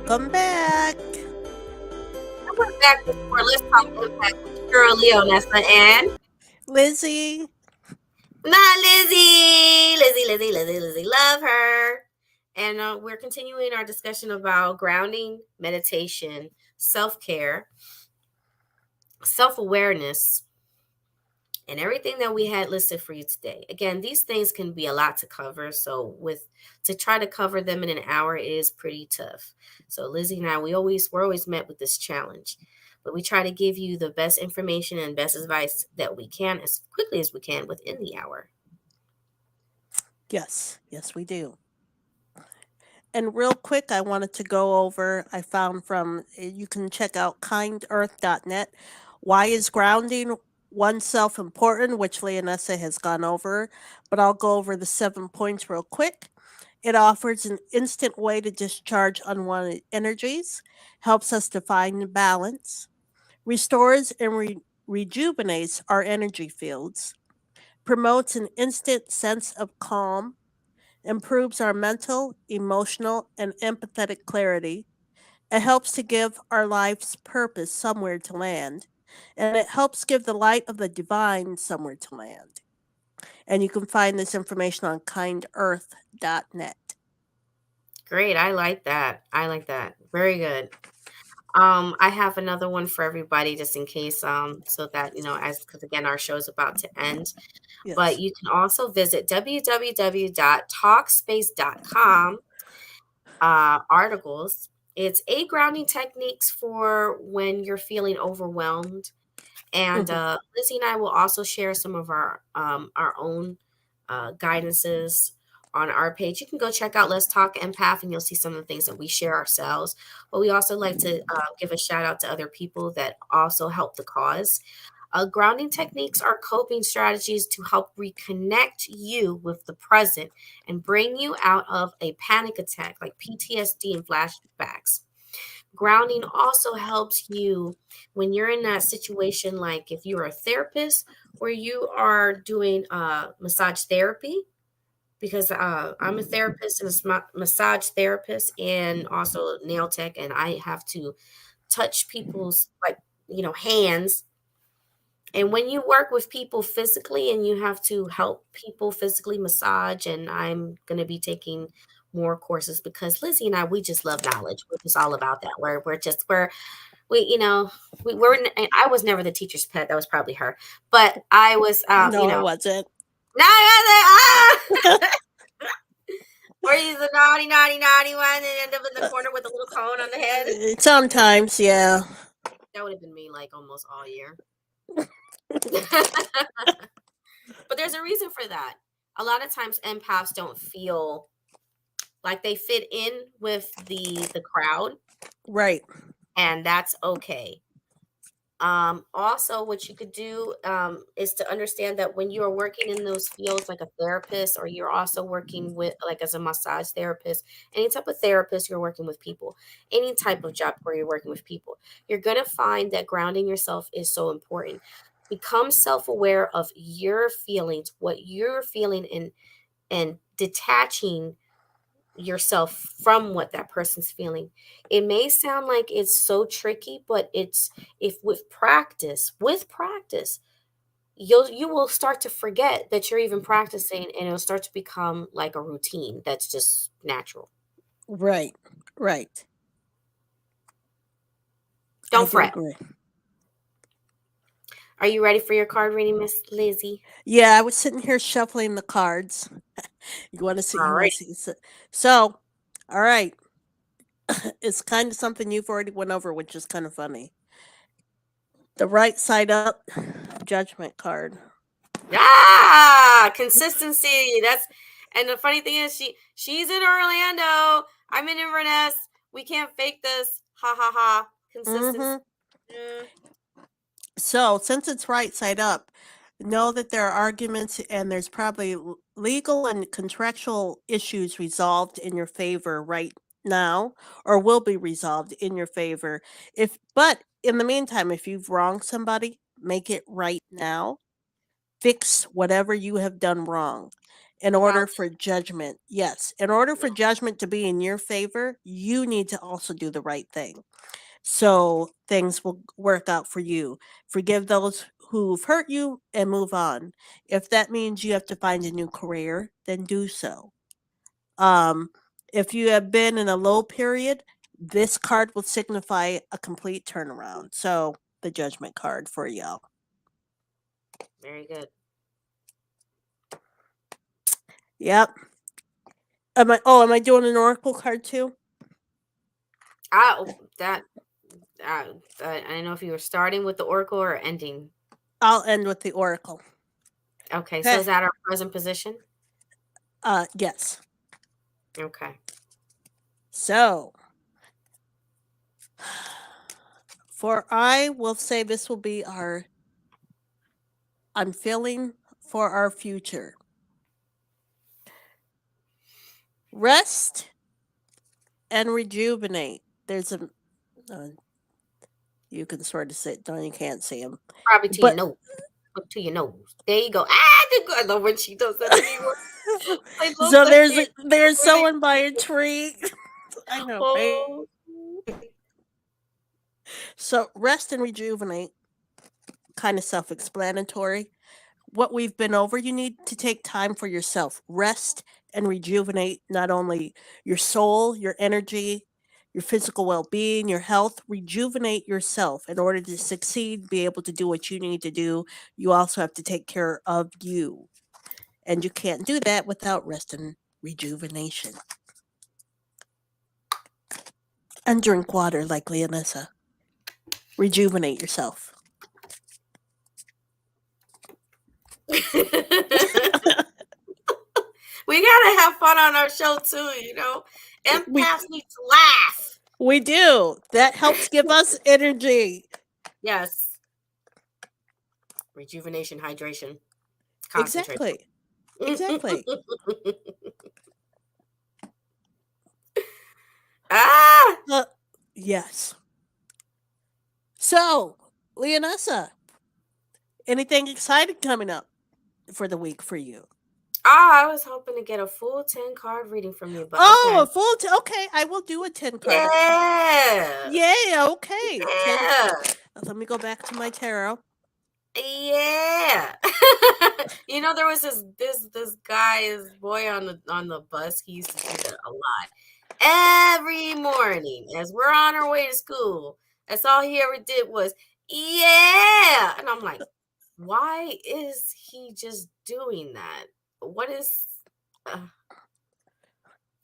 Welcome back, And we're back with more Let's Talk Impact with your girl Leonessa and Lizzie. my Lizzie, love her. And we're continuing our discussion about grounding, meditation, self care, self awareness, and everything that we had listed for you today. Again, these things can be a lot to cover. So with to try to cover them in an hour is pretty tough. So Lizzie and I, we're always met with this challenge. But we try to give you the best information and best advice that we can as quickly as we can within the hour. Yes, yes, we do. And real quick, I wanted to go over, I found from, you can check out kindearth.net. Why is grounding oneself important, which Leonessa has gone over, but I'll go over the 7 points real quick. It offers an instant way to discharge unwanted energies, helps us to find balance, restores and rejuvenates our energy fields, promotes an instant sense of calm, improves our mental, emotional, and empathetic clarity. It helps to give our life's purpose somewhere to land, and it helps give the light of the divine somewhere to land. And you can find this information on kindearth.net. Great. I like that. I like that. Very good. I have another one for everybody just in case, so that, as because again, our show is about to end. But Yes. you can also visit www.talkspace.com articles. It's 8 grounding techniques for when you're feeling overwhelmed. And Mhm. Lizzie and I will also share some of our own guidances on our page. You can go check out Let's Talk Empath, and you'll see some of the things that we share ourselves. But we also like to give a shout out to other people that also help the cause. Grounding techniques are coping strategies to help reconnect you with the present and bring you out of a panic attack like PTSD and flashbacks. Grounding also helps you when you're in that situation, like if you're a therapist where you are doing massage therapy, because I'm a therapist and a massage therapist and also nail tech, and I have to touch people's hands. And when you work with people physically and you have to help people physically massage, and I'm going to be taking more courses because Lizzie and I, we just love knowledge. We're just all about that. We, and I was never the teacher's pet. That was probably her. But I was, No, it wasn't. no, I wasn't. Ah! Or he's the naughty one and end up in the corner with a little cone on the head. Sometimes, yeah. That would have been me like almost all year. But there's a reason for that. A lot of times empaths don't feel like they fit in with the crowd, Right. and that's okay. Also, what you could do is to understand that when you are working in those fields like a therapist, or you're also working with like as a massage therapist, any type of therapist, you're working with people, any type of job where you're working with people, you're going to find that grounding yourself is so important. Become self-aware of your feelings, what you're feeling, and detaching yourself from what that person's feeling. It may sound like it's so tricky, but it's if with practice, you will start to forget that you're even practicing, and it'll start to become like a routine that's just natural. Right. Right. I Don't do fret. agree. Are you ready for your card reading, Miss Lizzie? Yeah, I was sitting here shuffling the cards. You want to see? All You want right. to see? So, all right. It's kind of something you've already went over, which is kind of funny. The right side up, judgment card. Consistency. And the funny thing is she's in Orlando. I'm in Inverness. We can't fake this. Ha ha ha. Consistency. Mm-hmm. Mm. So, since it's right side up, know that there are arguments and there's probably legal and contractual issues resolved in your favor right now, or will be resolved in your favor. But in the meantime, if you've wronged somebody, make it right now. Fix whatever you have done wrong. in order About for judgment. Yes, in order for judgment to be in your favor, you need to also do the right thing. So things will work out for you. Forgive those who've hurt you and move on. If that means you have to find a new career, then do so. Um, if you have been in a low period, this card will signify a complete turnaround. So the judgment card for y'all. very good. Yep. Am I doing an oracle card too? That I don't know if you were starting with the oracle or ending. I'll end with the oracle. Okay, so Okay. is that our present position? Yes. Okay. So for I will say this will be our unfilling for our future. Rest and rejuvenate. There's a uh, you can sort of say no, you can't see him, Probably to your but nose. Look to your nose. There you go. I love when she does that to me. I love so that there's shit. there's Really. someone by a tree. I know, right? Oh. So rest and rejuvenate, kind of self-explanatory. What we've been over, you need to take time for yourself. Rest and rejuvenate not only your soul, your energy, your physical well being, your health. Rejuvenate yourself in order to succeed, be able to do what you need to do. You also have to take care of you. And you can't do that without rest and rejuvenation. And drink water like Leonessa. Rejuvenate yourself. We gotta have fun on our show too, we Empaths need to laugh. we do. That helps give us energy. Yes. Rejuvenation, hydration, concentration. Exactly. Exactly. Ah! Yes. So, Leonessa, anything exciting coming up for the week for you? I was hoping to get a full 10 card reading from you, but Oh, okay. a full okay. I will do a 10 card. Yeah. Yeah, okay. 10. Yeah. Let me go back to my tarot. Yeah. There was this guy, this boy on the bus. He used to do that a lot. Every morning as we're on our way to school, that's all he ever did was, yeah. And I'm like, why is he just doing that? What is. Uh,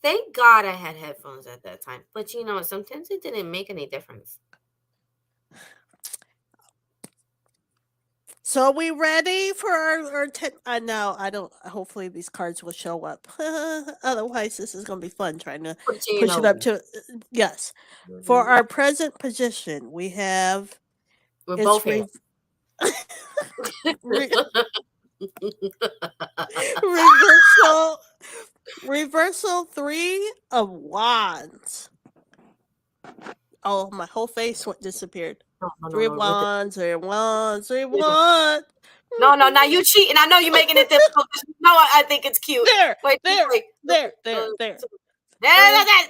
thank God I had headphones at that time. But sometimes it didn't make any difference. So, are we ready for our 10? No, I don't. Hopefully, these cards will show up. Otherwise, this is going to be fun trying to Put it to your push it up nose. to. Yes. For Mhm. our present position, we have. With both It's hands. re- reversal. Reversal 3 of Wands. Oh, my whole face went disappeared. No, no, no, Three of no. With Wands, 3 of Wands, 3 of the, Wands. no, no. Now you cheating. I know you're making it difficult. No, I think it's cute. There, Wait, there, wait. there, there, there. There, Three. there.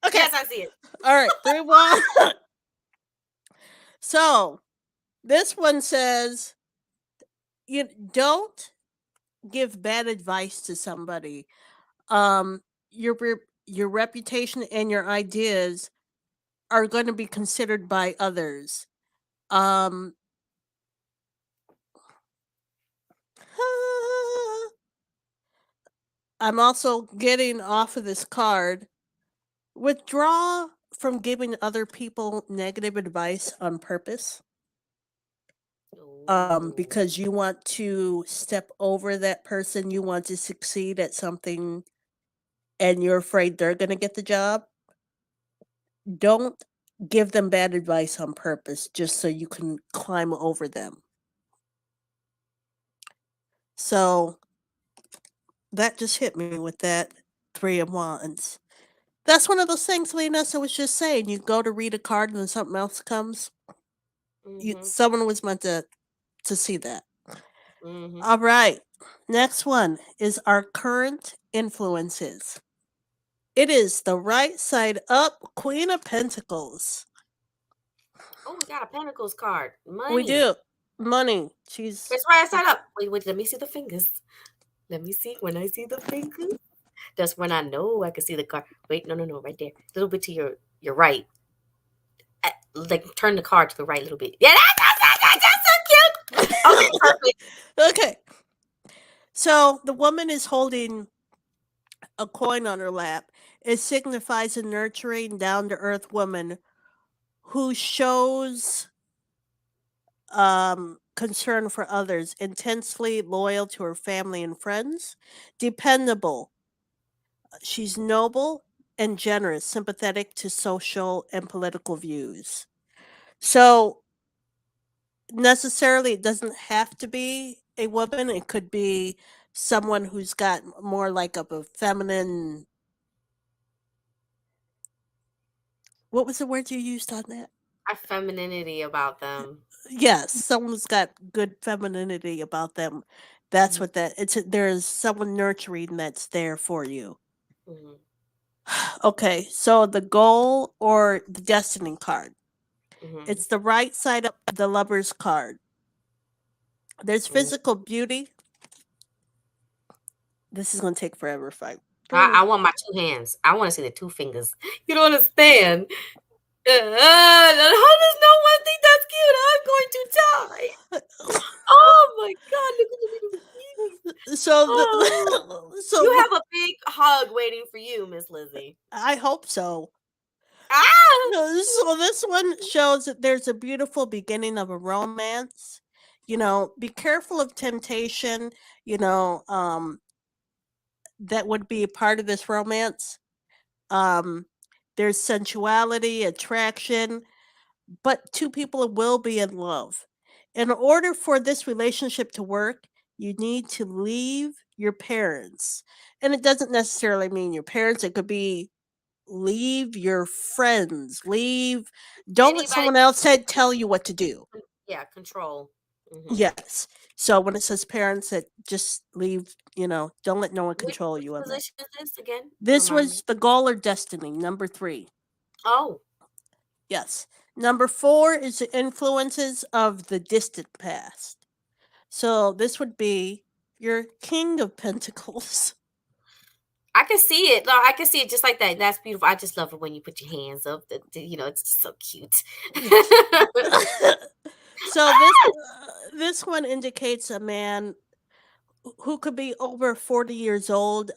Okay. Yes, I see it. All right. 3 of Wands. So this one says, you don't give bad advice to somebody. Um, your reputation and your ideas are going to be considered by others. Um, I'm also getting off of this card. Withdraw from giving other people negative advice on purpose. Ooh. Because you want to step over that person, you want to succeed at something, and you're afraid they're going to get the job. Don't give them bad advice on purpose just so you can climb over them. So that just hit me with that 3 of Wands. That's one of those things Leonessa was just saying. You go to read a card and then something else comes. Mm-hmm. Someone was meant to see that. Mm-hmm. All right. Next one is our current influences. It is the right side up, Queen of Pentacles. Oh, we got a Pentacles card. We Money. do. Money. She's. It's right side up. Wait, wait, let me see the fingers. Let me see. When I see the fingers, that's when I know I can see the card. Wait, no, no, no, right there. A little bit to your right. Like turn the card to the right a little bit. Yeah, that's so cute. Okay, perfect. Okay. So the woman is holding a coin on her lap. It signifies a nurturing, down to earth woman who shows concern for others, intensely loyal to her family and friends, dependable. She's noble and generous, sympathetic to social and political views. So, necessarily, it doesn't have to be a woman, it could be someone who's got more like of a feminine. What was the word you used on that? A femininity about them. Yes, someone's got good femininity about them. That's Mhm, what that it's there's someone nurturing that's there for you. mhm, Okay, so the goal or the destiny card. mhm, It's the right side up the lover's card. There's mhm. physical beauty. This is gonna take forever if I I want my two hands. I want to see the two fingers. You don't understand. How does no one think that's cute? I'm going to die. Oh my God! Look at the little babies. so Oh, the so you the have a big hug waiting for you, Miss Lizzie. I hope so. Ah! No, so this one shows that there's a beautiful beginning of a romance. Be careful of temptation, you know, um, that would be a part of this romance. Um, there's sensuality, attraction, but two people will be in love. In order for this relationship to work, you need to leave your parents. And it doesn't necessarily mean your parents, it could be leave your friends, leave, don't let Anybody? someone else tell you what to do. Yeah, control. Hmm. Yes. So when it says parents, that just leave, don't let no one control Which you on that. position is this again? This Remind me. was the goal or destiny, number 3. Oh, Yes. Number 4 is the influences of the distant past. So this would be your King of Pentacles. I can see it. No, I can see it just like that. That's beautiful. I just love it when you put your hands up. It's just so cute. So this one indicates a man who could be over 40 years old.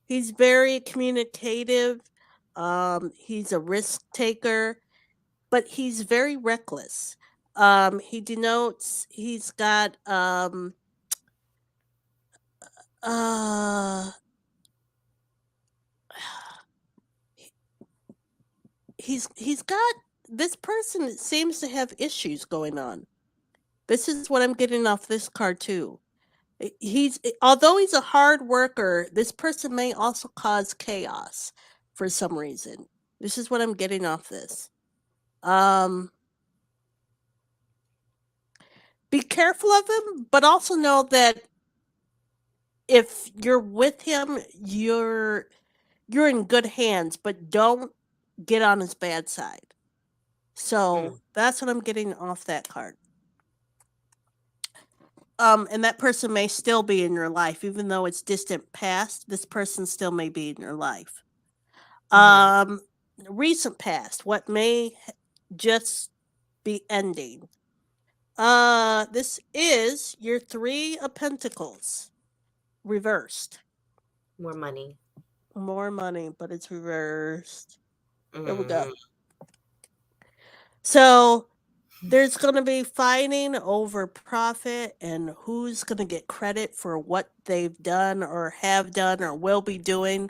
He's very communicative. He's a risk taker, but he's very reckless. He denotes he's got uh he's got this person seems to have issues going on. This is what I'm getting off this card too. He's although he's a hard worker, this person may also cause chaos for some reason. This is what I'm getting off this. Um be careful of him, but also know that if you're with him, you're in good hands, but don't get on his bad side. So Mm, that's what I'm getting off that card. And that person may still be in your life, even though it's distant past. This person still may be in your life. mhm. Um, recent past, what may just be ending. This is your 3 of Pentacles reversed. More money. More money, but it's reversed. Here we go. Mhm. So there's going to be fighting over profit and who's going to get credit for what they've done or have done or will be doing.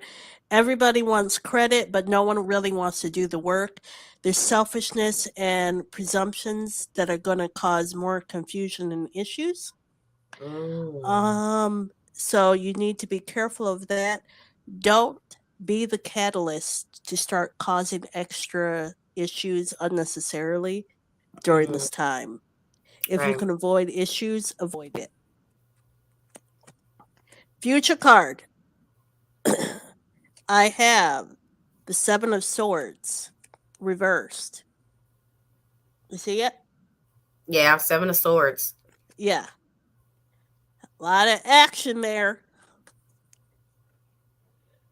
Everybody wants credit, but no one really wants to do the work. There's selfishness and presumptions that are going to cause more confusion and issues. Mm. So you need to be careful of that. Don't be the catalyst to start causing extra issues unnecessarily during Mhm. this time. If you Right. can avoid issues, avoid it. Future card. I have the Seven of Swords reversed. You see it? Yeah, Seven of Swords. Yeah. A lot of action there.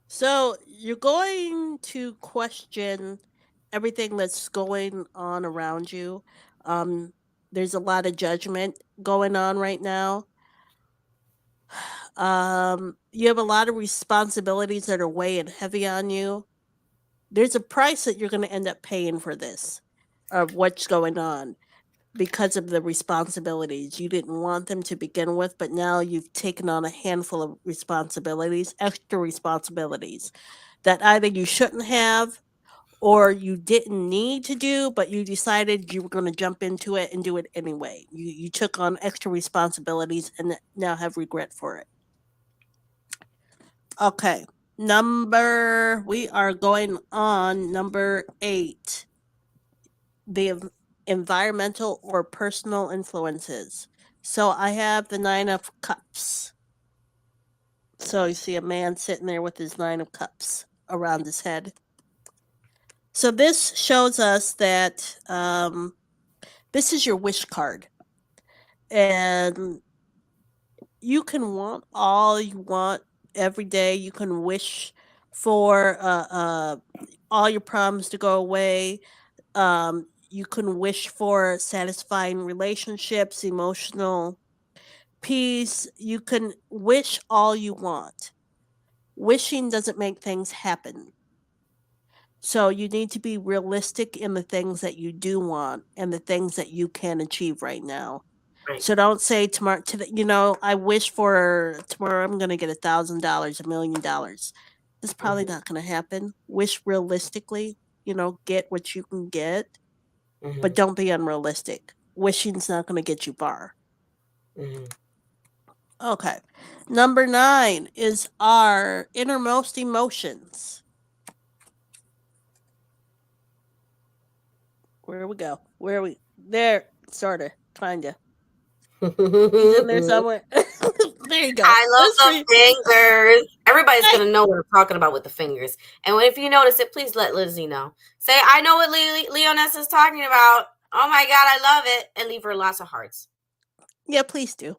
So you're going to question everything that's going on around you. Um, there's a lot of judgment going on right now. You have a lot of responsibilities that are weighing heavy on you. There's a price that you're going to end up paying for this, of what's going on, because of the responsibilities. You didn't want them to begin with, but now you've taken on a handful of responsibilities, extra responsibilities that either you shouldn't have or you didn't need to do, but you decided you were going to jump into it and do it anyway. You took on extra responsibilities and now have regret for it. Okay. We are going on number 8, the environmental or personal influences. So I have the 9 of Cups. So you see a man sitting there with his 9 of Cups around his head. So this shows us that this is your wish card. And you can want all you want every day. You can wish for all your problems to go away. You can wish for satisfying relationships, emotional peace. You can wish all you want. Wishing doesn't make things happen. So you need to be realistic in the things that you do want and the things that you can achieve right now. Right. So don't say tomorrow. I wish for tomorrow I'm going to get $1,000, $1,000,000. That's probably Mm-hmm. not going to happen. Wish realistically. Get what you can get, Mm-hmm. but don't be unrealistic. Wishing's not going to get you far. Mm-hmm. Okay. Number 9 is our innermost emotions. Where we go? Where are we? There, sort of. Kind of. He's in there somewhere. There you go. I love That's for you. the fingers. Everybody's Hey, gonna know what I'm talking about with the fingers. And if you notice it, please let Lizzie know. Say, I know what Leonessa is talking about. Oh my god, I love it. And leave her lots of hearts. yeah, please do.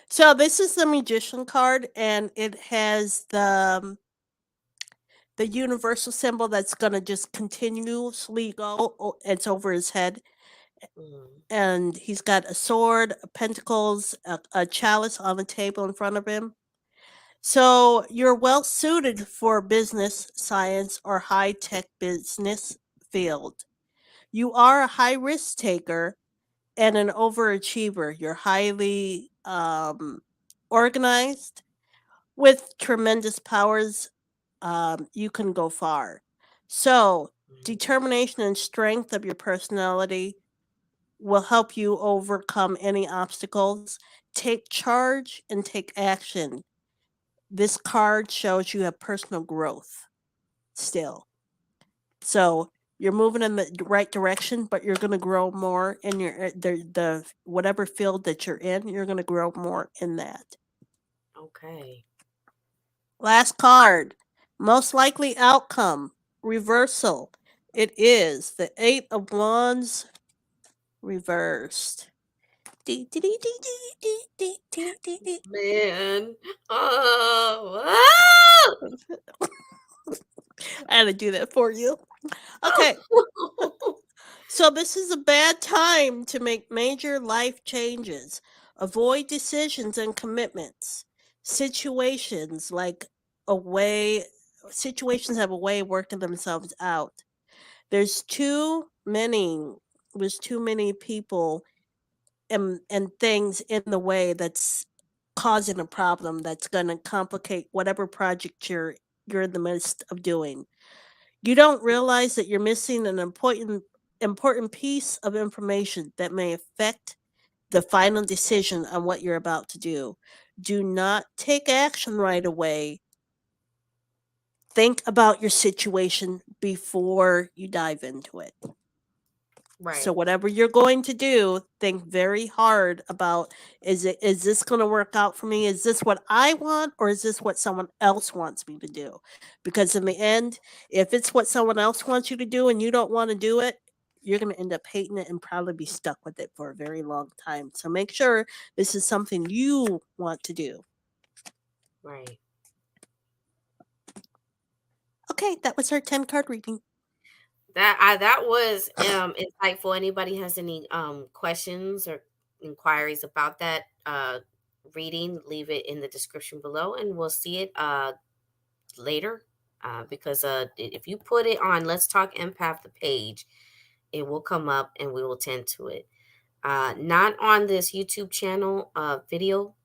So this is the magician card, and it has the universal symbol that's gonna just continuously go. It's over his head, Mm-hmm. and he's got a sword, pentacles, a chalice on the table in front of him. So you're well suited for business, science, or high tech business field. You are a high risk taker and an overachiever. You're highly organized with tremendous powers. You can go far. So determination and strength of your personality will help you overcome any obstacles. Take charge and take action. This card shows you have personal growth still. So you're moving in the right direction, but you're going to grow more in the whatever field that you're in. You're going to grow more in that. Okay. Last card, most likely outcome, reversal. It is the 8 of Wands reversed. Man. Oh. Ah! I had to do that for you. Okay, so this is a bad time to make major life changes. Avoid decisions and commitments. Situations like a way situations have a way of working themselves out. There's too many people and things in the way that's causing a problem that's going to complicate whatever project you're in the midst of doing. You don't realize that you're missing an important piece of information that may affect the final decision on what you're about to do. Do not take action right away. Think about your situation before you dive into it. So Right. whatever you're going to do, think very hard about, is this going to work out for me? Is this what I want, or is this what someone else wants me to do? Because in the end, if it's what someone else wants you to do and you don't want to do it, you're going to end up hating it and probably be stuck with it for a very long time. So make sure this is something you want to do. Right. Okay, that was our 10 card reading. That was insightful. Anybody has any questions or inquiries about that reading, leave it in the description below, and we'll see it later. Because if you put it on Let's Talk Empath the page, it will come up and we will tend to it. Not on this YouTube channel video,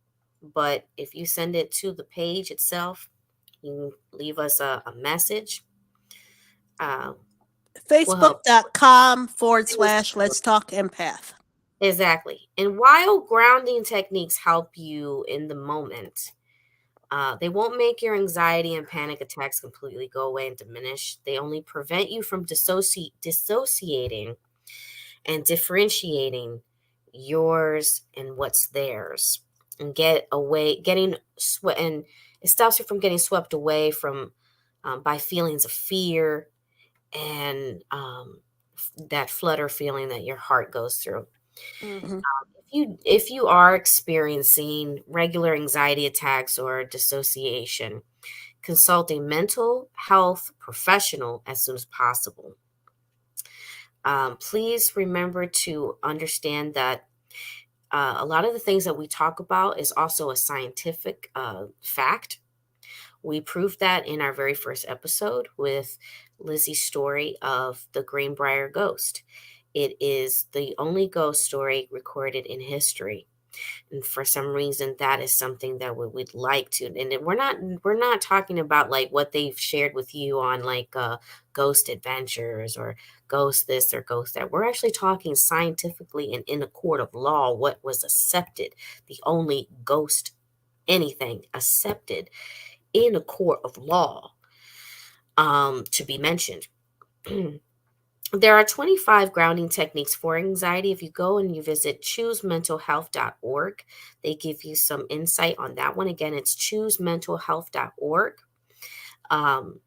but if you send it to the page itself, you can leave us a message. Uh, will help. Facebook.com forward slash let's talk empath. Exactly. And while grounding techniques help you in the moment, they won't make your anxiety and panic attacks completely go away and diminish. They only prevent you from dissociating and differentiating yours and what's theirs, and getting swept, and it stops you from getting swept away from by feelings of fear and that flutter feeling that your heart goes through. Mm-hmm. If you are experiencing regular anxiety attacks or dissociation, consult a mental health professional as soon as possible. Please remember to understand that a lot of the things that we talk about is also a scientific fact. We proved that in our very first episode with Lizzie's story of the Greenbrier ghost. It is the only ghost story recorded in history. And for some reason, that is something that we'd like to. And we're not talking about like what they've shared with you on like ghost adventures or ghost this or ghost that. We're actually talking scientifically and in a court of law what was accepted. The only ghost anything accepted in a court of law to be mentioned. There are 25 grounding techniques for anxiety. If you go and you visit choosementalhealth.org, they give you some insight on that one. Again, it's choosementalhealth.org. Um,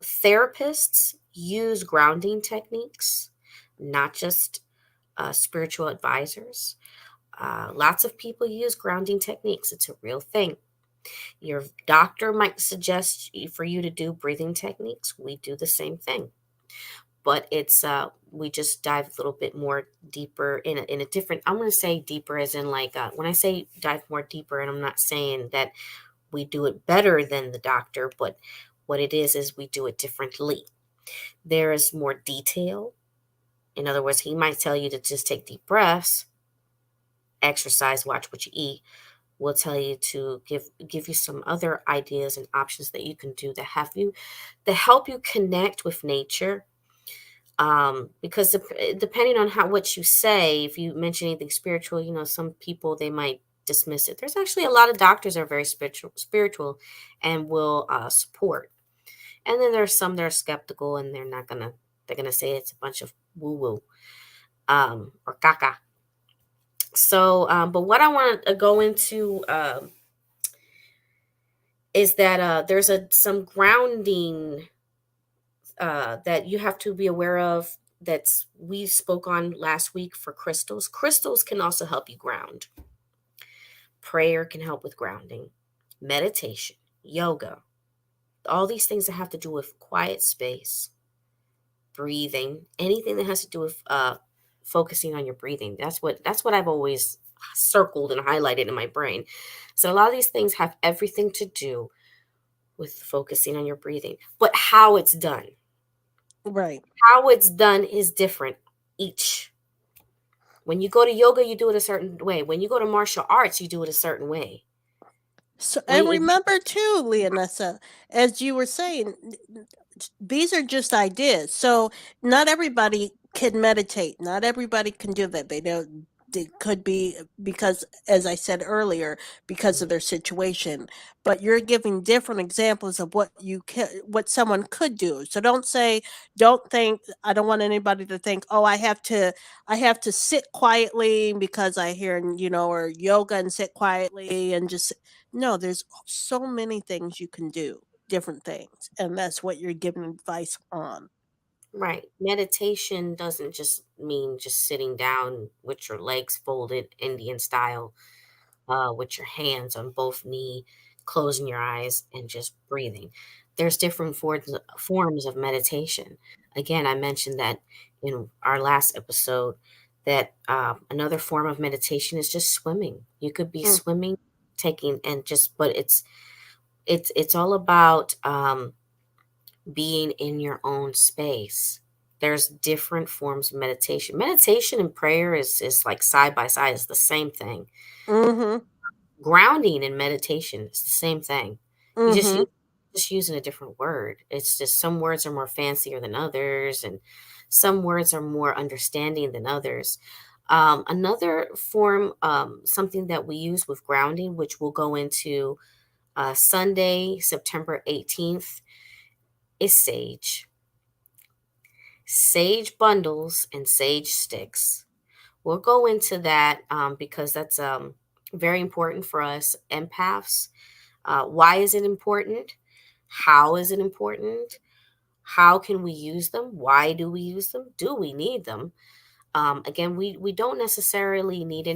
Therapists use grounding techniques, not just spiritual advisors. Lots of people use grounding techniques. It's a real thing. Your doctor might suggest for you to do breathing techniques. We do the same thing, but it's we just dive a little bit more deeper in a different. I'm going to say deeper as in like when I say dive more deeper, and I'm not saying that we do it better than the doctor, but what it is we do it differently. There is more detail. In other words, he might tell you to just take deep breaths, exercise, watch what you eat. We'll tell you to give you some other ideas and options that you can do that help you connect with nature. Because depending on what you say, if you mention anything spiritual, some people they might dismiss it. There's actually a lot of doctors that are very spiritual and will support. And then there's some that are skeptical and they're gonna say it's a bunch of woo woo or caca. So, but what I want to go into is that there's some grounding that you have to be aware of that's we spoke on last week for crystals. Crystals can also help you ground. Prayer can help with grounding, meditation, yoga, all these things that have to do with quiet space, breathing, anything that has to do with focusing on your breathing. That's what I've always circled and highlighted in my brain. So a lot of these things have everything to do with focusing on your breathing, but how it's done. Right. How it's done is different each. When you go to yoga, you do it a certain way. When you go to martial arts, you do it a certain way. So, When and if remember too, Leonessa, as you were saying, these are just ideas. So not everybody can meditate. Not everybody can do that. They don't. It could be because, as I said earlier, because of their situation. But you're giving different examples of what you can, what someone could do. So don't think. I don't want anybody to think, oh, I have to sit quietly because I hear, or yoga and sit quietly and just no. There's so many things you can do, different things, and that's what you're giving advice on. Right. Meditation doesn't just mean just sitting down with your legs folded Indian style, with your hands on both knee, closing your eyes and just breathing. There's different forms of meditation. Again, I mentioned that in our last episode that another form of meditation is just swimming. You could be Mm, swimming, taking and just, but it's all about being in your own space. There's different forms of meditation. Meditation and prayer is like side by side. It's the same thing. mm-hmm. Grounding and meditation is the same thing. You Mm-hmm. just using a different word. It's just some words are more fancier than others, and some words are more understanding than others. Another form, something that we use with grounding, which we'll go into Sunday, September 18th, is sage. Sage bundles and sage sticks. We'll go into that because that's very important for us empaths. Why is it important? How is it important? How can we use them? Why do we use them? Do we need them? Again, we don't necessarily need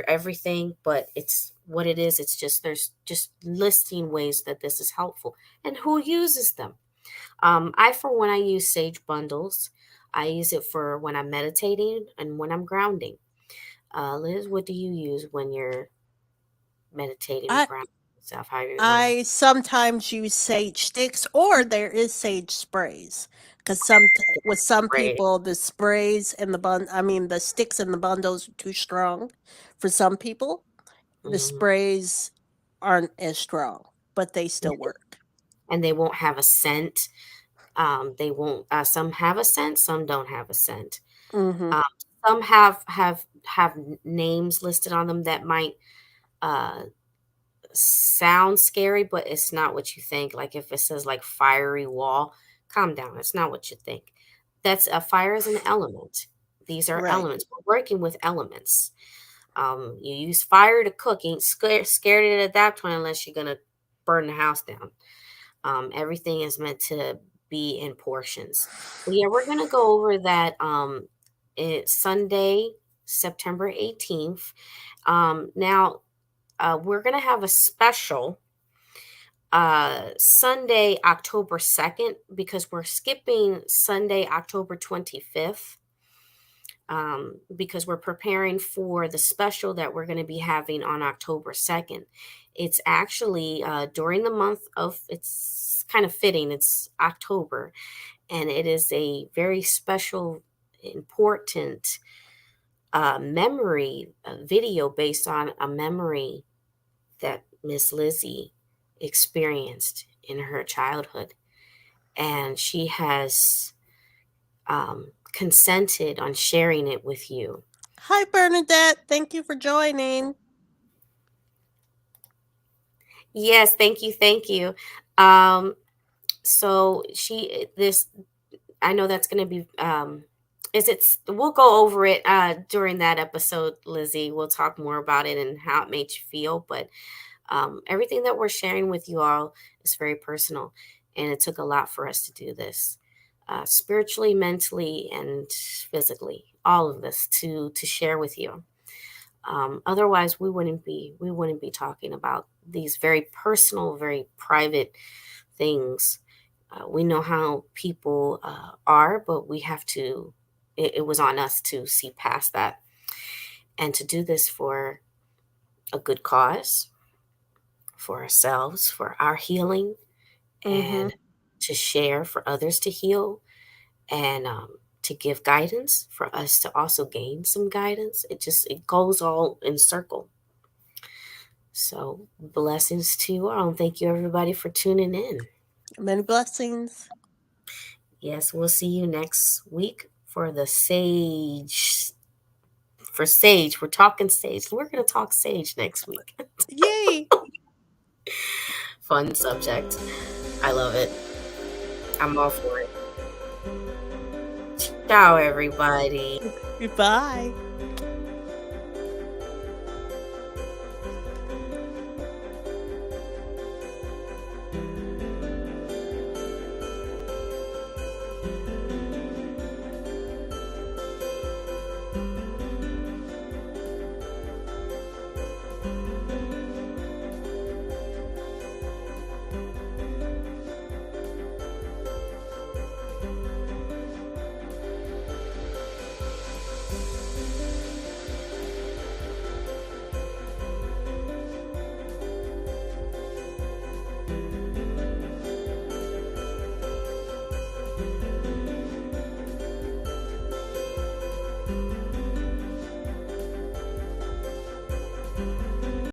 everything, but it's what it is. It's just there's just listing ways that this is helpful and who uses them. I, for one, I use sage bundles. I use it for when I'm meditating and when I'm grounding. Liz, what do you use when you're meditating or I grounding yourself? How you want to? I sometimes use sage sticks, or there is sage sprays. Because with some Right. people, the sprays and the sticks and the bundles are too strong. For some people, the Hmm. sprays aren't as strong, but they still work. And they won't have a scent. They won't. Some have a scent. Some don't have a scent. Mm-hmm. Um, some have names listed on them that might uh, sound scary, but it's not what you think. Like if it says like fiery wall, calm down. It's not what you think. That's a fire is an element. These are Right. elements. We're working with elements. You use fire to cook. You ain't scared of it at that point unless you're gonna burn the house down. Everything is meant to be in portions. But yeah, we're gonna go over that. It's Sunday, September 18th. Now we're gonna have a special Sunday, October 2nd, because we're skipping Sunday, October 25th, because we're preparing for the special that we're going to be having on October 2nd. It's actually during the month of, it's kind of fitting, it's October, and it is a very special, important memory video based on a memory that Miss Lizzie experienced in her childhood. And she has consented on sharing it with you. Hi, Bernadette. Thank you for joining. Yes, thank you, thank you. Um, so this, I know that's going to be, we'll go over it during that episode, Lizzie. We'll talk more about it and how it made you feel. But everything that we're sharing with you all is very personal, and it took a lot for us to do this, spiritually, mentally, and physically. All of this to share with you. Otherwise, we wouldn't be talking about these very personal, very private things. We know how people are, but we have to. It was on us to see past that and to do this for a good cause, for ourselves, for our healing, Mm-hmm. and to share for others to heal, and to give guidance for us to also gain some guidance. It goes all in circle. So blessings to you all, and thank you everybody for tuning in. Many blessings. Yes, we'll see you next week for the sage for sage. We're talking sage. We're going to talk sage next week. Yay! Fun subject. I love it. I'm all for it. Ciao, everybody. Goodbye.